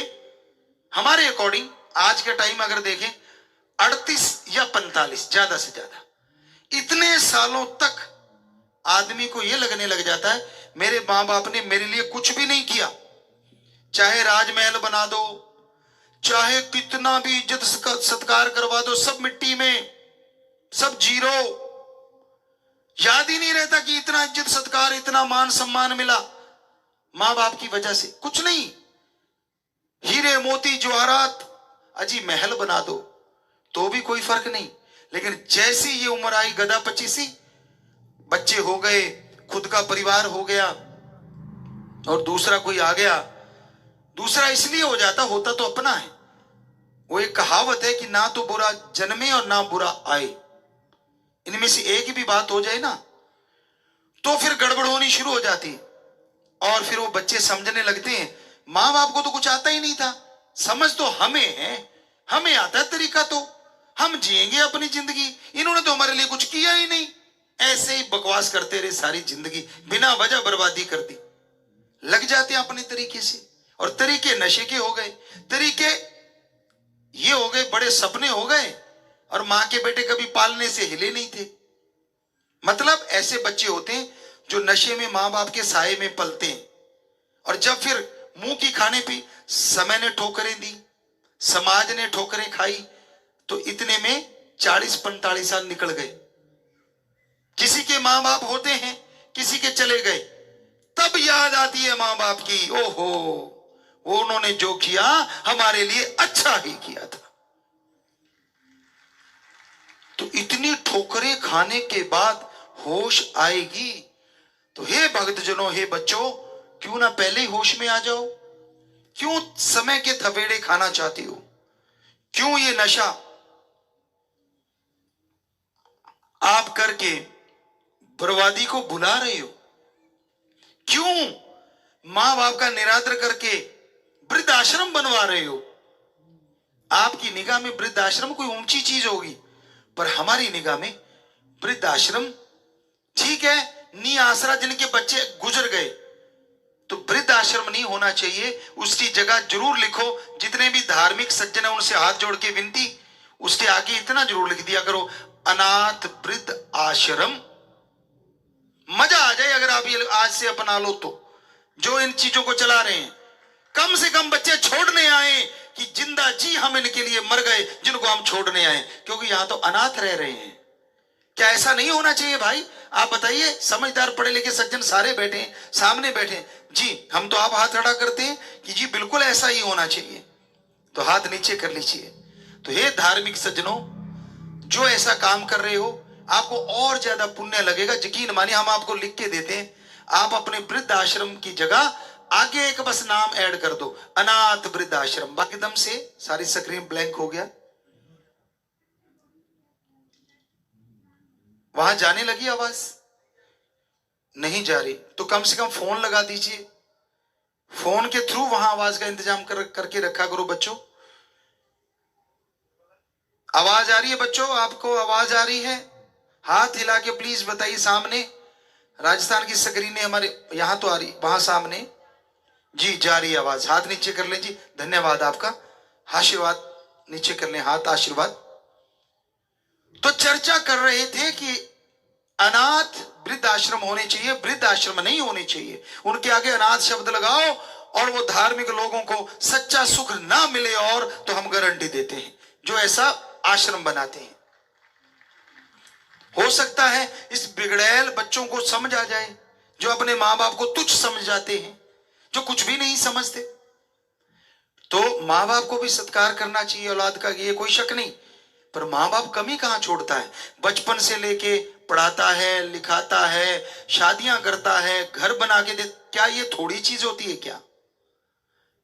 हमारे अकॉर्डिंग आज के टाइम अगर देखें 38 या 45 ज्यादा से ज्यादा, इतने सालों तक आदमी को यह लगने लग जाता है मेरे मां बाप ने मेरे लिए कुछ भी नहीं किया। चाहे राजमहल बना दो, चाहे कितना भी इज्जत सत्कार करवा दो, सब मिट्टी में, सब जीरो। याद ही नहीं रहता कि इतना इज्जत सत्कार, इतना मान सम्मान मिला मां बाप की वजह से। कुछ नहीं, हीरे मोती जवाहरात अजी महल बना दो तो भी कोई फर्क नहीं। लेकिन जैसी ये उम्र आई गदा 25, बच्चे हो गए, खुद का परिवार हो गया और दूसरा कोई आ गया। दूसरा इसलिए हो जाता, होता तो अपना है। वो एक कहावत है कि ना तो बुरा जन्मे और ना बुरा आए, इनमें से एक भी बात हो जाए ना तो फिर गड़बड़ होनी शुरू हो जाती। और फिर वो बच्चे समझने लगते हैं मां बाप को तो कुछ आता ही नहीं था, समझ तो हमें है, हमें आता है तरीका, तो हम जिएंगे अपनी जिंदगी, इन्होंने तो हमारे लिए कुछ किया ही नहीं। ऐसे ही बकवास करते रहे सारी जिंदगी, बिना वजह बर्बादी कर दी। लग जाते हैं अपने तरीके से, और तरीके नशे के हो गए, तरीके ये हो गए, बड़े सपने हो गए, और मां के बेटे कभी पालने से हिले नहीं थे। मतलब ऐसे बच्चे होते हैं जो नशे में मां बाप के साए में पलते हैं, और जब फिर मुंह की खाने पे समय ने ठोकरें दी, समाज ने ठोकरें खाई, तो इतने में 40-45 साल निकल गए। किसी के मां बाप होते हैं, किसी के चले गए, तब याद आती है मां बाप की, ओहो वो उन्होंने जो किया हमारे लिए अच्छा ही किया था। तो इतनी ठोकरें खाने के बाद होश आएगी। तो हे भक्तजनों, हे बच्चों, क्यों ना पहले ही होश में आ जाओ। क्यों समय के थपेड़े खाना चाहती हो? क्यों ये नशा आप करके बर्बादी को भुला रहे हो? क्यों मां बाप का निरादर करके वृद्धाश्रम बनवा रहे हो? आपकी निगाह में वृद्धाश्रम कोई ऊंची चीज होगी, पर हमारी निगाह में वृद्धाश्रम ठीक है, नी आसरा जिनके बच्चे गुजर गए, तो वृद्धाश्रम नहीं होना चाहिए। उसकी जगह जरूर लिखो, जितने भी धार्मिक सज्जन है उनसे हाथ जोड़ के विनती, उसके आगे इतना जरूर लिख दिया करो, अनाथ वृद्ध आश्रम। मजा आ जाए अगर आप ये आज से अपना लो तो। जो इन चीजों को चला रहे हैं, कम से कम बच्चे छोड़ने आए कि जिंदा जी हम इनके लिए मर गए जिनको हम छोड़ने आए, क्योंकि यहां तो अनाथ रह रहे हैं। क्या ऐसा नहीं होना चाहिए भाई? आप बताइए, समझदार पढ़े लिखे सज्जन सारे बैठे हैं, सामने बैठे हैं जी, हम तो आप हाथ खड़ा करते हैं कि जी बिल्कुल ऐसा ही होना चाहिए, तो हाथ नीचे कर लीजिए। तो हे धार्मिक सज्जनों, जो ऐसा काम कर रहे हो, आपको और ज्यादा पुण्य लगेगा। यकीन मानिए, हम आपको लिख के देते हैं, आप अपने वृद्ध आश्रम की जगह आगे एक बस नाम ऐड कर दो, अनाथ वृद्ध आश्रम। बाकी एकदम से सारी स्क्रीन ब्लैंक हो गया, वहां जाने लगी आवाज? नहीं जा रही, तो कम से कम फोन लगा दीजिए, फोन के थ्रू वहां आवाज का इंतजाम करके रखा करो बच्चों। आवाज आ रही है बच्चों? आपको आवाज आ रही है? हाथ हिला के प्लीज बताइए। सामने राजस्थान की स्क्रीनें हमारे यहां तो आ रही, वहां सामने जी जा रही आवाज। हाथ नीचे कर लें जी, धन्यवाद आपका, आशीर्वाद नीचे कर लें हाथ, आशीर्वाद। तो चर्चा कर रहे थे कि अनाथ वृद्ध आश्रम होने चाहिए, वृद्ध आश्रम नहीं होने चाहिए। उनके आगे अनाथ शब्द लगाओ और वो धार्मिक लोगों को सच्चा सुख ना मिले, और तो हम गारंटी देते हैं जो ऐसा आश्रम बनाते हैं। हो सकता है इस बिगड़ैल बच्चों को समझ आ जाए, जो अपने मां बाप को तुच्छ समझ जाते हैं, जो कुछ भी नहीं समझते। तो मां बाप को भी सत्कार करना चाहिए औलाद का, ये कोई शक नहीं, पर मां बाप कमी कहां छोड़ता है? बचपन से लेके पढ़ाता है, लिखाता है, शादियां करता है, घर बना के दे। क्या ये थोड़ी चीज होती है क्या?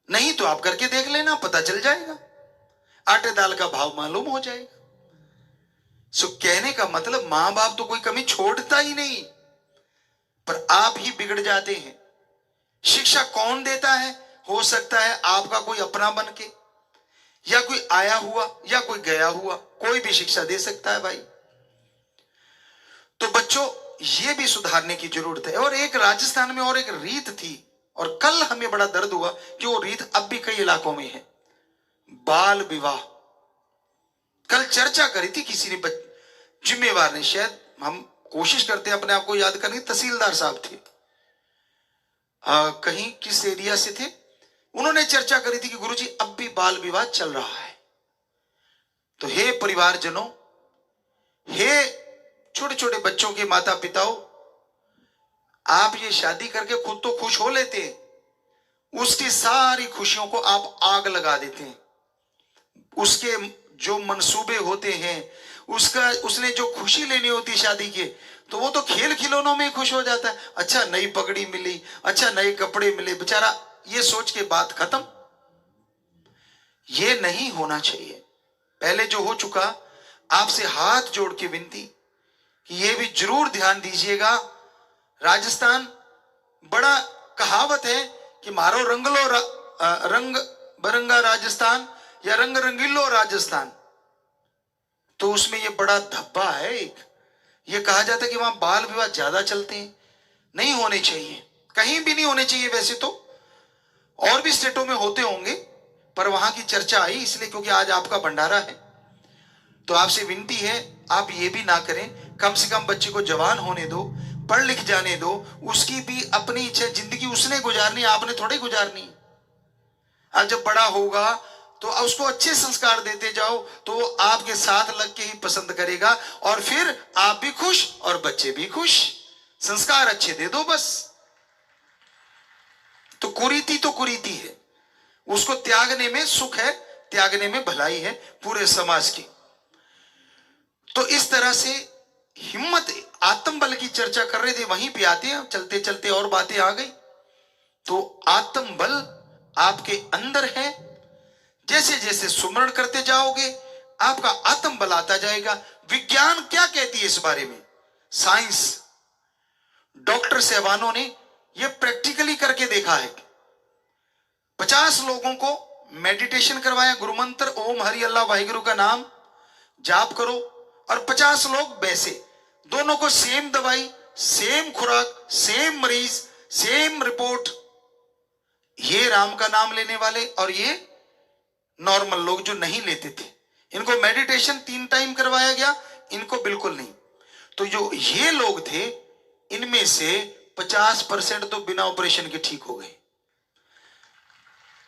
नहीं तो आप करके देख लेना, पता चल जाएगा, आटे दाल का भाव मालूम हो जाएगा। सो कहने का मतलब, मां बाप तो कोई कमी छोड़ता ही नहीं, पर आप ही बिगड़ जाते हैं। शिक्षा कौन देता है? हो सकता है आपका कोई अपना बन के, या कोई आया हुआ, या कोई गया हुआ, कोई भी शिक्षा दे सकता है भाई। तो बच्चों, ये भी सुधारने की जरूरत है। और एक राजस्थान में और एक रीत थी, और कल हमें बड़ा दर्द हुआ कि वो रीत अब भी कई इलाकों में है, बाल विवाह। कल चर्चा करी थी किसी ने, जिम्मेवार ने, शायद हम कोशिश करते हैं अपने आप को याद करने, तहसीलदार साहब थे, कहीं किस एरिया से थे, उन्होंने चर्चा करी थी कि गुरुजी अब भी बाल विवाह चल रहा है। तो हे परिवारजनों, हे छोटे छोटे बच्चों के माता पिताओं, आप ये शादी करके खुद तो खुश हो लेते हैं, उसकी सारी खुशियों को आप आग लगा देते हैं। उसके जो मंसूबे होते हैं, उसने जो खुशी लेनी होती है शादी के, तो वो तो खेल खिलौनों में खुश हो जाता है। अच्छा नई पगड़ी मिली, अच्छा नए कपड़े मिले, बेचारा ये सोच के बात खत्म। ये नहीं होना चाहिए। पहले जो हो चुका, आपसे हाथ जोड़ के विनती कि ये भी जरूर ध्यान दीजिएगा। राजस्थान बड़ा कहावत है कि मारो रंग बरंगा राजस्थान, या रंग रंगीलो राजस्थान। तो उसमें ये बड़ा धब्बा है एक, ये कहा जाता है कि वहां बाल विवाह ज्यादा चलते हैं, नहीं होने चाहिए, कहीं भी नहीं होने चाहिए। वैसे तो और भी स्टेटों में होते होंगे, पर वहां की चर्चा आई इसलिए क्योंकि आज आपका भंडारा है। तो आपसे विनती है, आप ये भी ना करें, कम से कम बच्चे को जवान होने दो, पढ़ लिख जाने दो, उसकी भी अपनी इच्छा, जिंदगी उसने गुजारनी, आपने थोड़ी गुजारनी। आज जब बड़ा होगा तो उसको अच्छे संस्कार देते जाओ, तो वो आपके साथ लग के ही पसंद करेगा, और फिर आप भी खुश और बच्चे भी खुश। संस्कार अच्छे दे दो बस। तो कुरीति है, उसको त्यागने में सुख है, त्यागने में भलाई है पूरे समाज की। तो इस तरह से हिम्मत, आत्मबल की चर्चा कर रहे थे, वहीं पे आते हैं, चलते चलते और बातें आ गई। तो आत्मबल आपके अंदर है, जैसे जैसे सुमरण करते जाओगे आपका आत्मबल आता जाएगा। विज्ञान क्या कहती है इस बारे में? साइंस, डॉक्टर साहबानों ने यह प्रैक्टिकली करके देखा है। 50 लोगों को मेडिटेशन करवाया, गुरुमंत्र ओम हरि अल्लाह वाहिगुरु का नाम जाप करो, और 50 लोग वैसे, दोनों को सेम दवाई, सेम खुराक, सेम मरीज, सेम रिपोर्ट। ये राम का नाम लेने वाले और ये नॉर्मल लोग जो नहीं लेते थे, इनको मेडिटेशन 3 टाइम करवाया गया, इनको बिल्कुल नहीं। तो जो ये लोग थे, इनमें से 50% तो बिना ऑपरेशन के ठीक हो गए,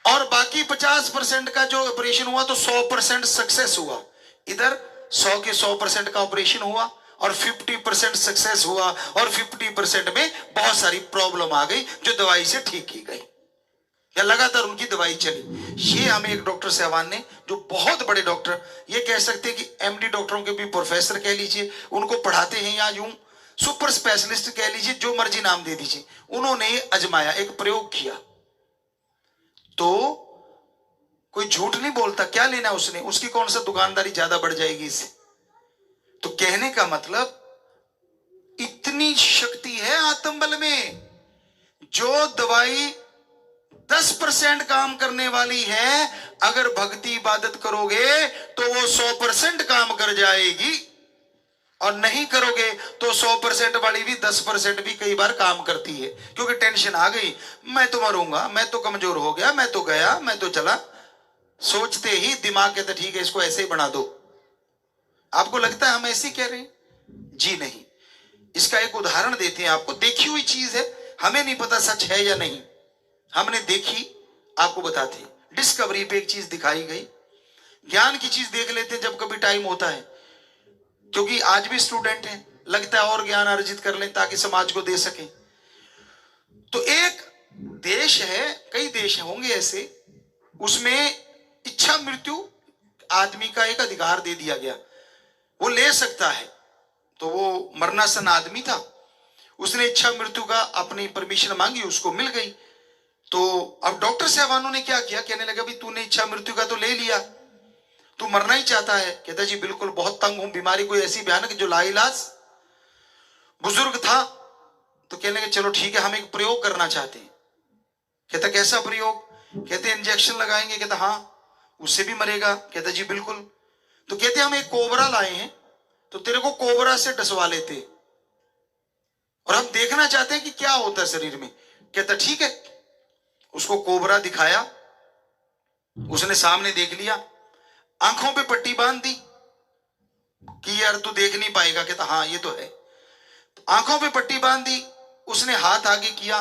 और बाकी 50% का जो ऑपरेशन हुआ तो 100% सक्सेस हुआ। इधर 100 के 100% का ऑपरेशन हुआ, और 50% सक्सेस हुआ और 50% में बहुत सारी प्रॉब्लम आ गई जो दवाई से ठीक की गई या लगातार उनकी दवाई चली। ये हमें एक डॉक्टर साहबान ने, जो बहुत बड़े डॉक्टर, ये कह सकते हैं कि एमडी डॉक्टरों के भी प्रोफेसर कह लीजिए, उनको पढ़ाते हैं या यूं सुपर स्पेशलिस्ट कह लीजिए, जो मर्जी नाम दे दीजिए, उन्होंने अजमाया, एक प्रयोग किया। तो कोई झूठ नहीं बोलता, क्या लेना उसने, उसकी कौन सा दुकानदारी ज्यादा बढ़ जाएगी इससे। तो कहने का मतलब इतनी शक्ति है आत्मबल में, जो दवाई 10% काम करने वाली है, अगर भक्ति इबादत करोगे तो वो 100% काम कर जाएगी, और नहीं करोगे तो 100% वाली भी 10% भी कई बार काम करती है, क्योंकि टेंशन आ गई, मैं तो मरूंगा, मैं तो कमजोर हो गया, मैं तो गया, मैं तो चला, सोचते ही दिमाग कहता ठीक है इसको ऐसे ही बना दो। आपको लगता है हम ऐसे ही कह रहे हैं? जी नहीं। इसका एक उदाहरण देते हैं आपको, देखी हुई चीज है, हमें नहीं पता सच है या नहीं, हमने देखी, आपको बताते हैं। डिस्कवरी पे एक चीज दिखाई गई, ज्ञान की चीज देख लेते हैं जब कभी टाइम होता है, क्योंकि आज भी स्टूडेंट हैं, लगता है और ज्ञान अर्जित कर लें ताकि समाज को दे सकें। तो एक देश है, कई देश होंगे ऐसे, उसमें इच्छा मृत्यु आदमी का एक अधिकार दे दिया गया, वो ले सकता है। तो वो मरनासन आदमी था, उसने इच्छा मृत्यु का अपनी परमिशन मांगी, उसको मिल गई। तो अब डॉक्टर साहबानों ने क्या किया, कहने लगा भी तूने इच्छा मृत्यु का तो ले लिया, तू मरना ही चाहता है। कहता जी बिल्कुल, बहुत तंग हूं, बीमारी कोई ऐसी भयानक जो लाइलाज। बुजुर्ग था, तो कहने लगे चलो ठीक है, हम एक प्रयोग करना चाहते हैं। कहता कैसा प्रयोग? कहते इंजेक्शन लगाएंगे। कहता हाँ, उससे भी मरेगा। कहता जी बिल्कुल। तो कहते हम एक कोबरा लाए हैं, तो तेरे को कोबरा से डसवा लेते और हम देखना चाहते हैं कि क्या होता है शरीर में। कहता ठीक है। उसको कोबरा दिखाया, उसने सामने देख लिया, आंखों पे पट्टी बांध दी कि यार तू देख नहीं पाएगा। कहता हाँ ये तो है। तो आंखों पे पट्टी बांध दी, उसने हाथ आगे किया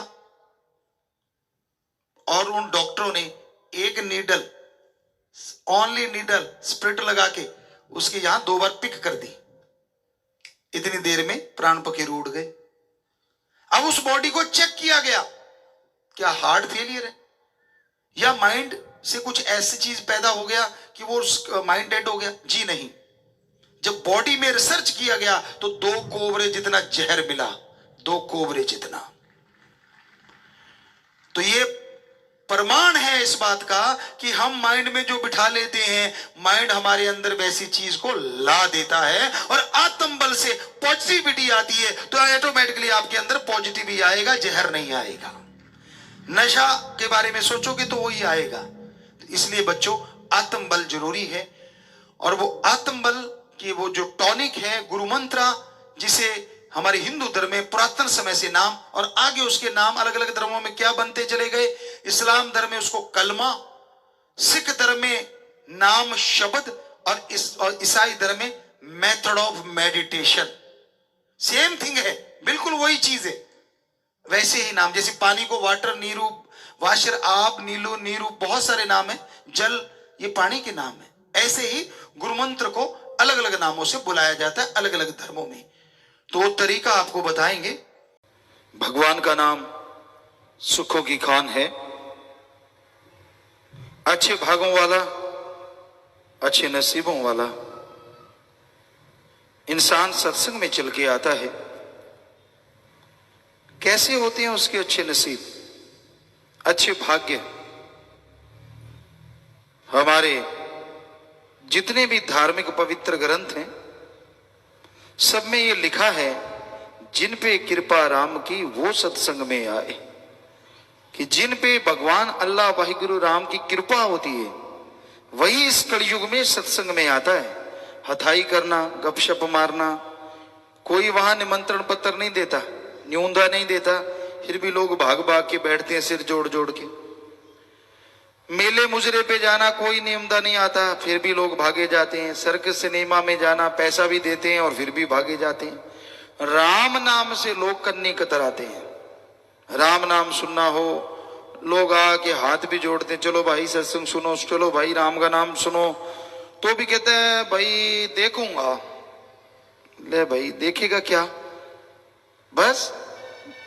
और उन डॉक्टरों ने एक नीडल, ओनली नीडल स्प्रिट लगा के उसके यहां 2 बार पिक कर दी। इतनी देर में प्राण पखेरु उड़ गए। अब उस बॉडी को चेक किया गया, क्या हार्ट फेलियर है या माइंड से कुछ ऐसी चीज पैदा हो गया कि वो माइंड डेड हो गया? जी नहीं। जब बॉडी में रिसर्च किया गया तो 2 कोबरे जितना जहर मिला, 2 कोबरे जितना। तो ये प्रमाण है इस बात का कि हम माइंड में जो बिठा लेते हैं, माइंड हमारे अंदर वैसी चीज को ला देता है, और आत्म बल से पॉजिटिविटी आती है तो ऑटोमेटिकली आपके अंदर पॉजिटिव ही आएगा, जहर नहीं आएगा। नशा के बारे में सोचोगे तो वही आएगा। तो इसलिए बच्चों आत्म बल जरूरी है, और वो आत्म बल की वो जो टॉनिक है, गुरु मंत्र, जिसे हमारे हिंदू धर्म में पुरातन समय से नाम, और आगे उसके नाम अलग अलग धर्मों में क्या बनते चले गए। इस्लाम धर्म में उसको कलमा, सिख धर्म में नाम शब्द, और ईसाई धर्म में method of meditation. Same thing है, बिल्कुल वही चीज है। वैसे ही नाम, जैसे पानी को वाटर, नीरू, वाशर, आप, नीलू, नीरू, बहुत सारे नाम है। जल, ये पानी के नाम है। ऐसे ही गुरु मंत्र को अलग अलग नामों से बुलाया जाता है अलग अलग धर्मों में। तो वो तरीका आपको बताएंगे। भगवान का नाम सुखों की खान है, अच्छे भागों वाला, अच्छे नसीबों वाला। इंसान सत्संग में चल के आता है, कैसे होते हैं उसके अच्छे नसीब, अच्छे भाग्य। हमारे जितने भी धार्मिक पवित्र ग्रंथ हैं, सब में ये लिखा है, जिन पे कृपा राम की वो सत्संग में आए। कि जिन पे भगवान अल्लाह वाहिगुरु राम की कृपा होती है, वही इस कलयुग में सत्संग में आता है। हथाई करना, गपशप मारना, कोई वहां निमंत्रण पत्र नहीं देता, न्यूंदा नहीं देता, फिर भी लोग भाग भाग के बैठते हैं सिर जोड़ जोड़ के। मेले मुजरे पे जाना, कोई नियमदा नहीं आता, फिर भी लोग भागे जाते हैं। सर्कस सिनेमा में जाना, पैसा भी देते हैं और फिर भी भागे जाते हैं। राम नाम से लोग कन्नी कतराते हैं। राम नाम सुनना हो, लोग आके हाथ भी जोड़ते हैं, चलो भाई सत्संग सुनो, चलो भाई राम का नाम सुनो, तो भी कहते हैं भाई देखूंगा, ले भाई देखेगा क्या, बस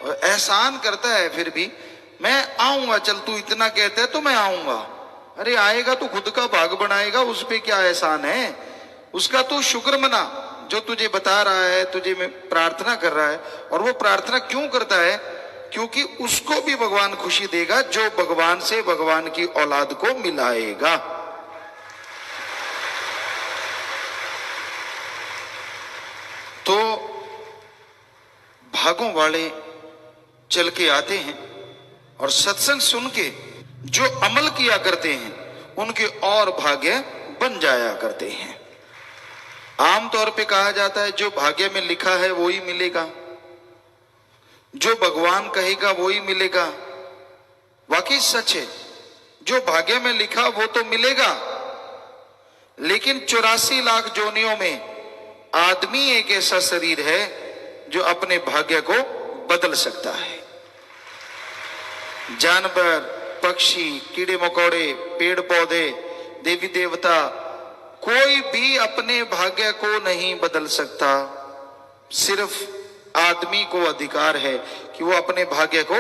एहसान करता है। फिर भी मैं आऊंगा, चल तू इतना कहता है तो मैं आऊंगा। अरे आएगा तो खुद का भाग बनाएगा, उस पे क्या एहसान है, उसका तू शुक्र मना। जो तुझे बता रहा है, तुझे में प्रार्थना कर रहा है, और वो प्रार्थना क्यों करता है, क्योंकि उसको भी भगवान खुशी देगा जो भगवान से भगवान की औलाद को मिलाएगा। तो भागों वाले चल के आते हैं और सत्संग सुन के जो अमल किया करते हैं उनके और भाग्य बन जाया करते हैं। आमतौर पे कहा जाता है जो भाग्य में लिखा है वो ही मिलेगा, जो भगवान कहेगा वो ही मिलेगा। वाकई सच है, जो भाग्य में लिखा वो तो मिलेगा, लेकिन 84 लाख जोनियों में आदमी एक ऐसा शरीर है जो अपने भाग्य को बदल सकता है। जानवर, पक्षी, कीड़े मकोड़े, पेड़ पौधे, देवी देवता, कोई भी अपने भाग्य को नहीं बदल सकता। सिर्फ आदमी को अधिकार है कि वो अपने भाग्य को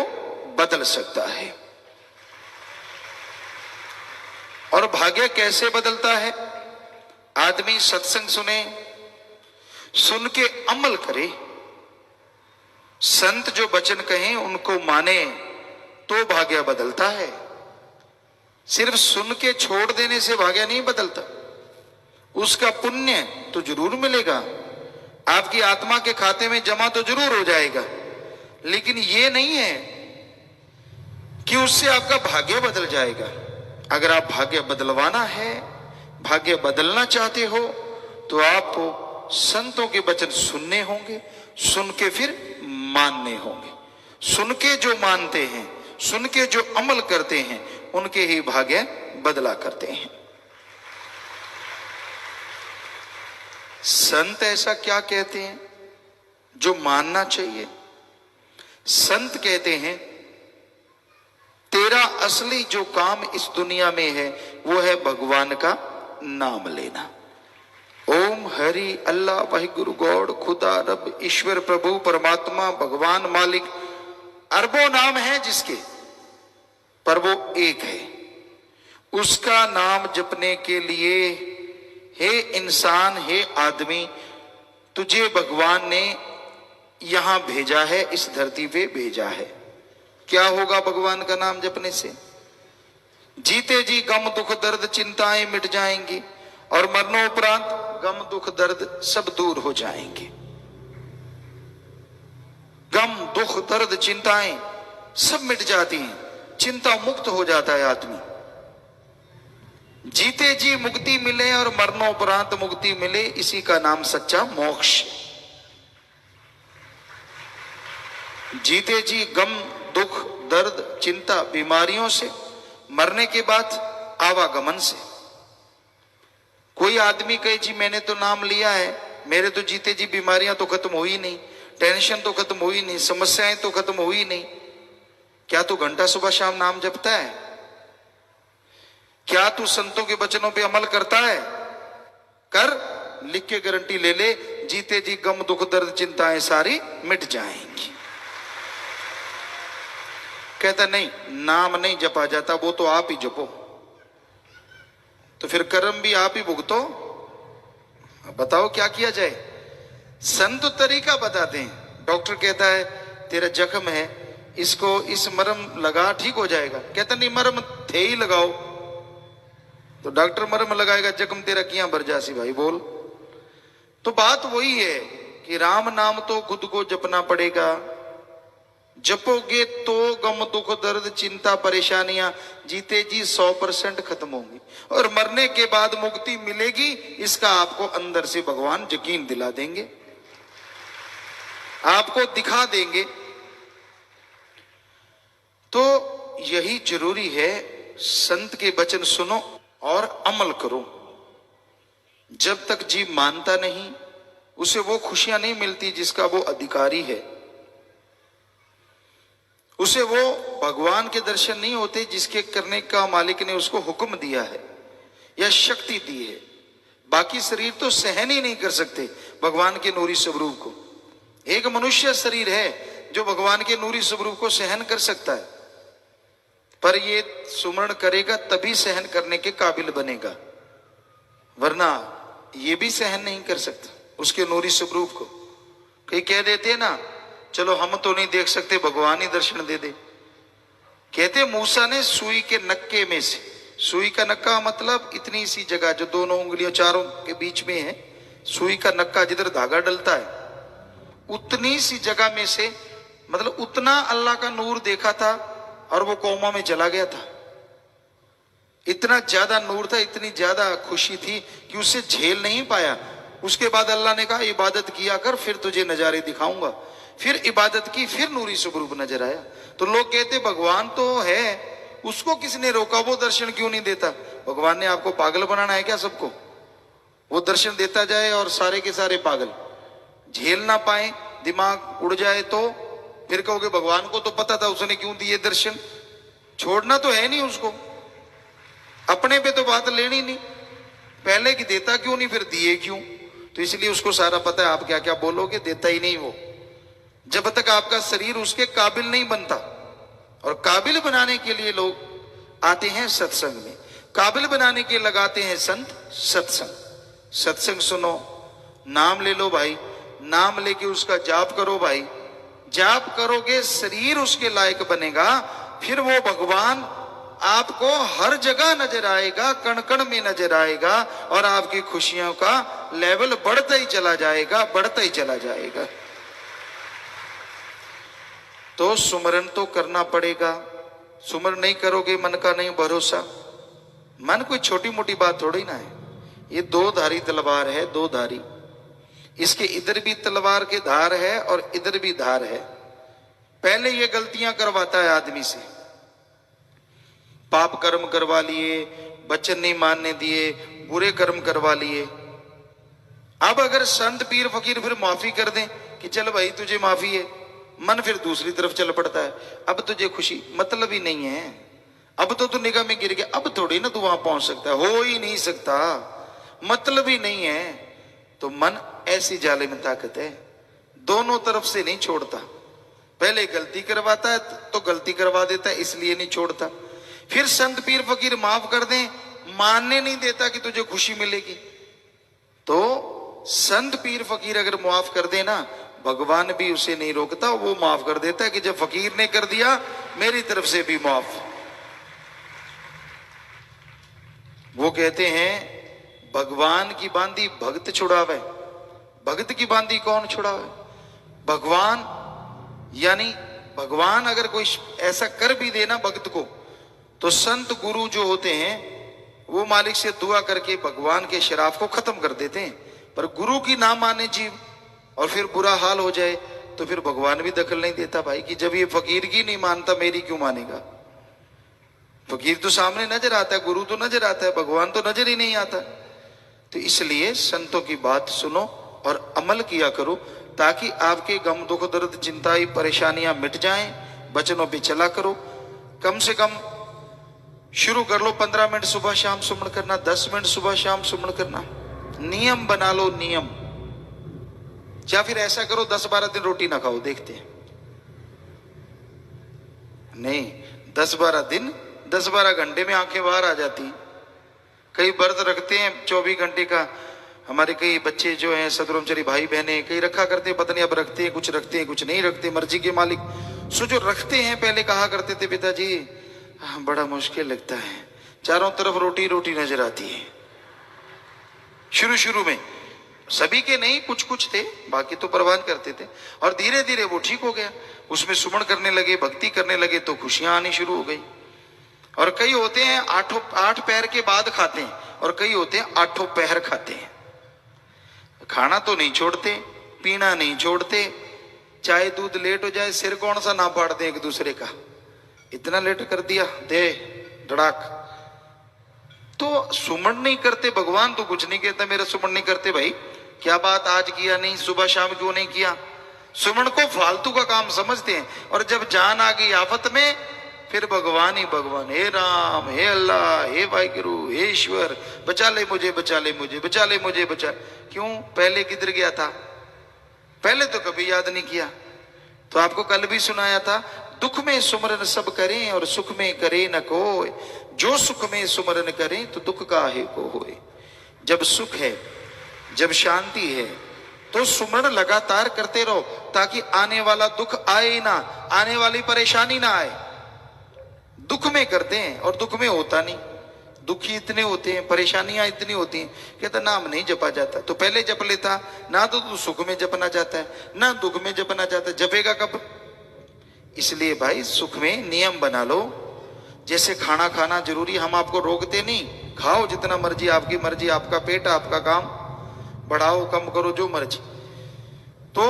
बदल सकता है। और भाग्य कैसे बदलता है? आदमी सत्संग सुने, सुन के अमल करे, संत जो वचन कहें उनको माने तो भाग्य बदलता है। सिर्फ सुन के छोड़ देने से भाग्य नहीं बदलता, उसका पुण्य तो जरूर मिलेगा, आपकी आत्मा के खाते में जमा तो जरूर हो जाएगा, लेकिन ये नहीं है कि उससे आपका भाग्य बदल जाएगा। अगर आप भाग्य बदलवाना है, भाग्य बदलना चाहते हो, तो आपको संतों के वचन सुनने होंगे, सुन के फिर मानने होंगे। सुन के जो मानते हैं, सुन के जो अमल करते हैं, उनके ही भाग्य बदला करते हैं। संत ऐसा क्या कहते हैं जो मानना चाहिए? संत कहते हैं तेरा असली जो काम इस दुनिया में है वो है भगवान का नाम लेना। ओम हरि, अल्लाह, वाहिगुरु, गॉड, खुदा, रब, ईश्वर, प्रभु, परमात्मा, भगवान, मालिक, अरबों नाम है जिसके, पर वो एक है। उसका नाम जपने के लिए हे इंसान, हे आदमी, तुझे भगवान ने यहां भेजा है, इस धरती पे भेजा है। क्या होगा भगवान का नाम जपने से? जीते जी गम दुख दर्द चिंताएं मिट जाएंगी और मरणोपरांत गम दुख दर्द सब दूर हो जाएंगे। गम दुख दर्द चिंताएं सब मिट जाती हैं, चिंता मुक्त हो जाता है आदमी। जीते जी मुक्ति मिले और मरणोपरांत मुक्ति मिले, इसी का नाम सच्चा मोक्ष। जीते जी गम दुख दर्द चिंता बीमारियों से, मरने के बाद आवागमन से। कोई आदमी कहे जी मैंने तो नाम लिया है, मेरे तो जीते जी बीमारियां तो खत्म हुई नहीं, टेंशन तो खत्म हुई नहीं, समस्याएं तो खत्म हुई नहीं। क्या तू घंटा सुबह शाम नाम जपता है? क्या तू संतों के वचनों पे अमल करता है? कर, लिख के गारंटी ले ले, जीते जी गम दुख दर्द चिंताएं सारी मिट जाएंगी। कहता नहीं, नाम नहीं जपा जाता, वो तो आप ही जपो। तो फिर कर्म भी आप ही भुगतो। बताओ क्या किया जाए? संत तरीका बताते हैं। डॉक्टर कहता है तेरा जख्म है, इसको इस मरहम लगा ठीक हो जाएगा। कहता नहीं, मरहम थे ही लगाओ। तो डॉक्टर मरहम लगाएगा, जख्म तेरा किया भर जासी भाई बोल। तो बात वही है कि राम नाम तो खुद को जपना पड़ेगा। जपोगे तो गम दुख दर्द चिंता परेशानियां जीते जी 100% खत्म होंगी और मरने के बाद मुक्ति मिलेगी, इसका आपको अंदर से भगवान यकीन दिला देंगे, आपको दिखा देंगे। तो यही जरूरी है, संत के वचन सुनो और अमल करो। जब तक जीव मानता नहीं, उसे वो खुशियां नहीं मिलती जिसका वो अधिकारी है। उसे वो भगवान के दर्शन नहीं होते जिसके करने का मालिक ने उसको हुक्म दिया है या शक्ति दी है। बाकी शरीर तो सहन ही नहीं कर सकते, भगवान के नूरी स्वरूप को। एक मनुष्य शरीर है जो भगवान के नूरी स्वरूप को सहन कर सकता है, पर ये सुमरण करेगा तभी सहन करने के काबिल बनेगा, वरना ये भी सहन नहीं कर सकता उसके नूरी स्वरूप को। कई कह देते हैं ना, चलो हम तो नहीं देख सकते, भगवान ही दर्शन दे दे। कहते मूसा ने सुई के नक्के में से, सुई का नक्का मतलब इतनी सी जगह जो दोनों उंगलियों चारों के बीच में है, सुई का नक्का जिधर धागा डलता है, उतनी सी जगह में से, मतलब उतना अल्लाह का नूर देखा था और वो कोमा में चला गया था। इतना ज्यादा नूर था, इतनी ज्यादा खुशी थी कि उसे झेल नहीं पाया। उसके बाद अल्लाह ने कहा इबादत किया कर, फिर तुझे नजारे दिखाऊंगा। फिर इबादत की, फिर नूरी स्वरूप नजर आया। तो लोग कहते भगवान तो है, उसको किसने रोका, वो दर्शन क्यों नहीं देता? भगवान ने आपको पागल बनाना है क्या सबको? वो दर्शन देता जाए और सारे के सारे पागल झेल ना पाए, दिमाग उड़ जाए, तो फिर कहोगे भगवान को तो पता था, उसने क्यों दिए दर्शन? छोड़ना तो है नहीं उसको, अपने पे तो बात लेनी नहीं, पहले की देता क्यों नहीं, फिर दिए क्यों? तो इसलिए उसको सारा पता है आप क्या क्या बोलोगे, देता ही नहीं वो, जब तक आपका शरीर उसके काबिल नहीं बनता। और काबिल बनाने के लिए लोग आते हैं सत्संग में, काबिल बनाने के लगाते हैं संत सत्संग। सत्संग सुनो, नाम ले लो भाई, नाम लेके उसका जाप करो भाई, जाप करोगे शरीर उसके लायक बनेगा, फिर वो भगवान आपको हर जगह नजर आएगा, कण कण में नजर आएगा, और आपकी खुशियों का लेवल बढ़ता ही चला जाएगा, बढ़ता ही चला जाएगा। तो सुमरन तो करना पड़ेगा, सुमरन नहीं करोगे मन का नहीं भरोसा। मन कोई छोटी मोटी बात थोड़ी ना है, ये दो धारी तलवार है, दो धारी, इसके इधर भी तलवार के धार है और इधर भी धार है। पहले ये गलतियां करवाता है आदमी से, पाप कर्म करवा लिए, वचन नहीं मानने दिए, बुरे कर्म करवा लिए। अब अगर संत पीर फकीर फिर माफी कर दें कि चल भाई तुझे माफी है, मन फिर दूसरी तरफ चल पड़ता है, अब तुझे खुशी, मतलब ही नहीं है, अब तो तू निगाह में गिर गया, अब थोड़ी ना तू वहां पहुंच सकता है, हो ही नहीं सकता, मतलब ही नहीं है। तो मन ऐसी जाले में ताकत है, दोनों तरफ से नहीं छोड़ता। पहले गलती करवाता है तो गलती करवा देता है, इसलिए नहीं छोड़ता। फिर संत पीर फकीर माफ कर दें, मानने नहीं देता कि तुझे खुशी मिलेगी। तो संत पीर फकीर अगर माफ कर देना, भगवान भी उसे नहीं रोकता, वो माफ कर देता है कि जब फकीर ने कर दिया मेरी तरफ से भी माफ। वो कहते हैं भगवान की बांधी भक्त छुड़ावे, भक्त की बांधी कौन छुड़ावे? भगवान। यानी भगवान अगर कोई ऐसा कर भी देना भक्त को, तो संत गुरु जो होते हैं वो मालिक से दुआ करके भगवान के शराफ को खत्म कर देते हैं। पर गुरु की ना माने जीव और फिर बुरा हाल हो जाए तो फिर भगवान भी दखल नहीं देता भाई, कि जब ये फकीर की नहीं मानता मेरी क्यों मानेगा? फकीर तो सामने नजर आता है, गुरु तो नजर आता है, भगवान तो नजर ही नहीं आता। तो इसलिए संतों की बात सुनो और अमल किया करो, ताकि आपके गम दुख दर्द चिंताएं परेशानियां मिट जाएं। वचनों पे चला करो, कम से कम शुरू कर लो 15 मिनट सुबह शाम सुमन करना, 10 मिनट सुबह शाम सुमन करना, नियम बना लो, नियम। या फिर ऐसा करो 10-12 दिन रोटी ना खाओ, देखते हैं। नहीं, 10-12 दिन 10-12 घंटे में आंखें बाहर आ जाती। कई व्रत रखते हैं 24 घंटे का, हमारे कई बच्चे जो हैं सदब्रह्मचारी भाई बहने कई रखा करते हैं, पता नहीं अब रखते हैं कुछ नहीं रखते, मर्जी के मालिक। सो जो रखते हैं, पहले कहा करते थे पिताजी बड़ा मुश्किल लगता है, चारों तरफ रोटी रोटी नजर आती है। शुरू में सभी के नहीं, कुछ थे, बाकी तो परवान करते थे, और धीरे धीरे वो ठीक हो गया, उसमें सुमन करने लगे, भक्ति करने लगे, तो खुशियां आनी शुरू हो गई। और कई होते हैं 8 पहर के बाद खाते हैं, और कई होते हैं 8 पहर खाते हैं। खाना तो नहीं छोड़ते, पीना नहीं छोड़ते, चाय दूध लेट हो जाए सिर कौन सा ना फाड़ दे एक दूसरे का, इतना लेट कर दिया दे धड़ाक। तो सुमन नहीं करते, भगवान तो कुछ नहीं कहता मेरा सुमन नहीं करते, भाई क्या बात आज किया नहीं, सुबह शाम क्यों नहीं किया? सुमन को फालतू का काम समझते हैं, और जब जान आ गई आफत में फिर भगवान ही भगवान, हे राम, हे अल्लाह, हे वाहिगुरु, हे ईश्वर, बचा ले मुझे, बचा ले मुझे, बचा ले मुझे, बचा। क्यों? पहले किधर गया था? पहले तो कभी याद नहीं किया। तो आपको कल भी सुनाया था, दुख में सुमरन सब करें और सुख में करे न कोय, जो सुख में सुमरन करें तो दुख काहे को होए। जब सुख है, जब शांति है, तो सुमरण लगातार करते रहो, ताकि आने वाला दुख आए ना, आने वाली परेशानी ना आए। दुख में करते हैं और दुख में होता नहीं, दुखी इतने होते हैं, परेशानियां इतनी होती हैं, कहता नाम नहीं जपा जाता। तो पहले जप लेता ना, तो तू सुख में जपना चाहता है ना दुख में जपना चाहता है, जपेगा कब? इसलिए भाई सुख में नियम बना लो। जैसे खाना खाना जरूरी, हम आपको रोकते नहीं, खाओ जितना मर्जी, आपकी मर्जी, आपका पेट, आपका काम, बढ़ाओ कम करो जो मर्जी। तो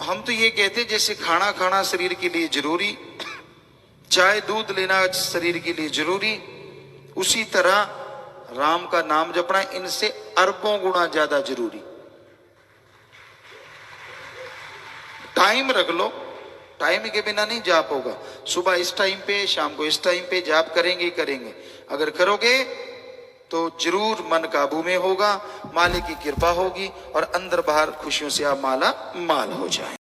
हम तो ये कहते हैं जैसे खाना खाना शरीर के लिए जरूरी, चाय दूध लेना शरीर के लिए जरूरी, उसी तरह राम का नाम जपना इनसे अरबों गुना ज्यादा जरूरी। टाइम रख लो, टाइम के बिना नहीं जाप होगा। सुबह इस टाइम पे, शाम को इस टाइम पे जाप करेंगे करेंगे। अगर करोगे तो जरूर मन काबू में होगा, मालिक की कृपा होगी और अंदर बाहर खुशियों से आप माला माल हो जाए।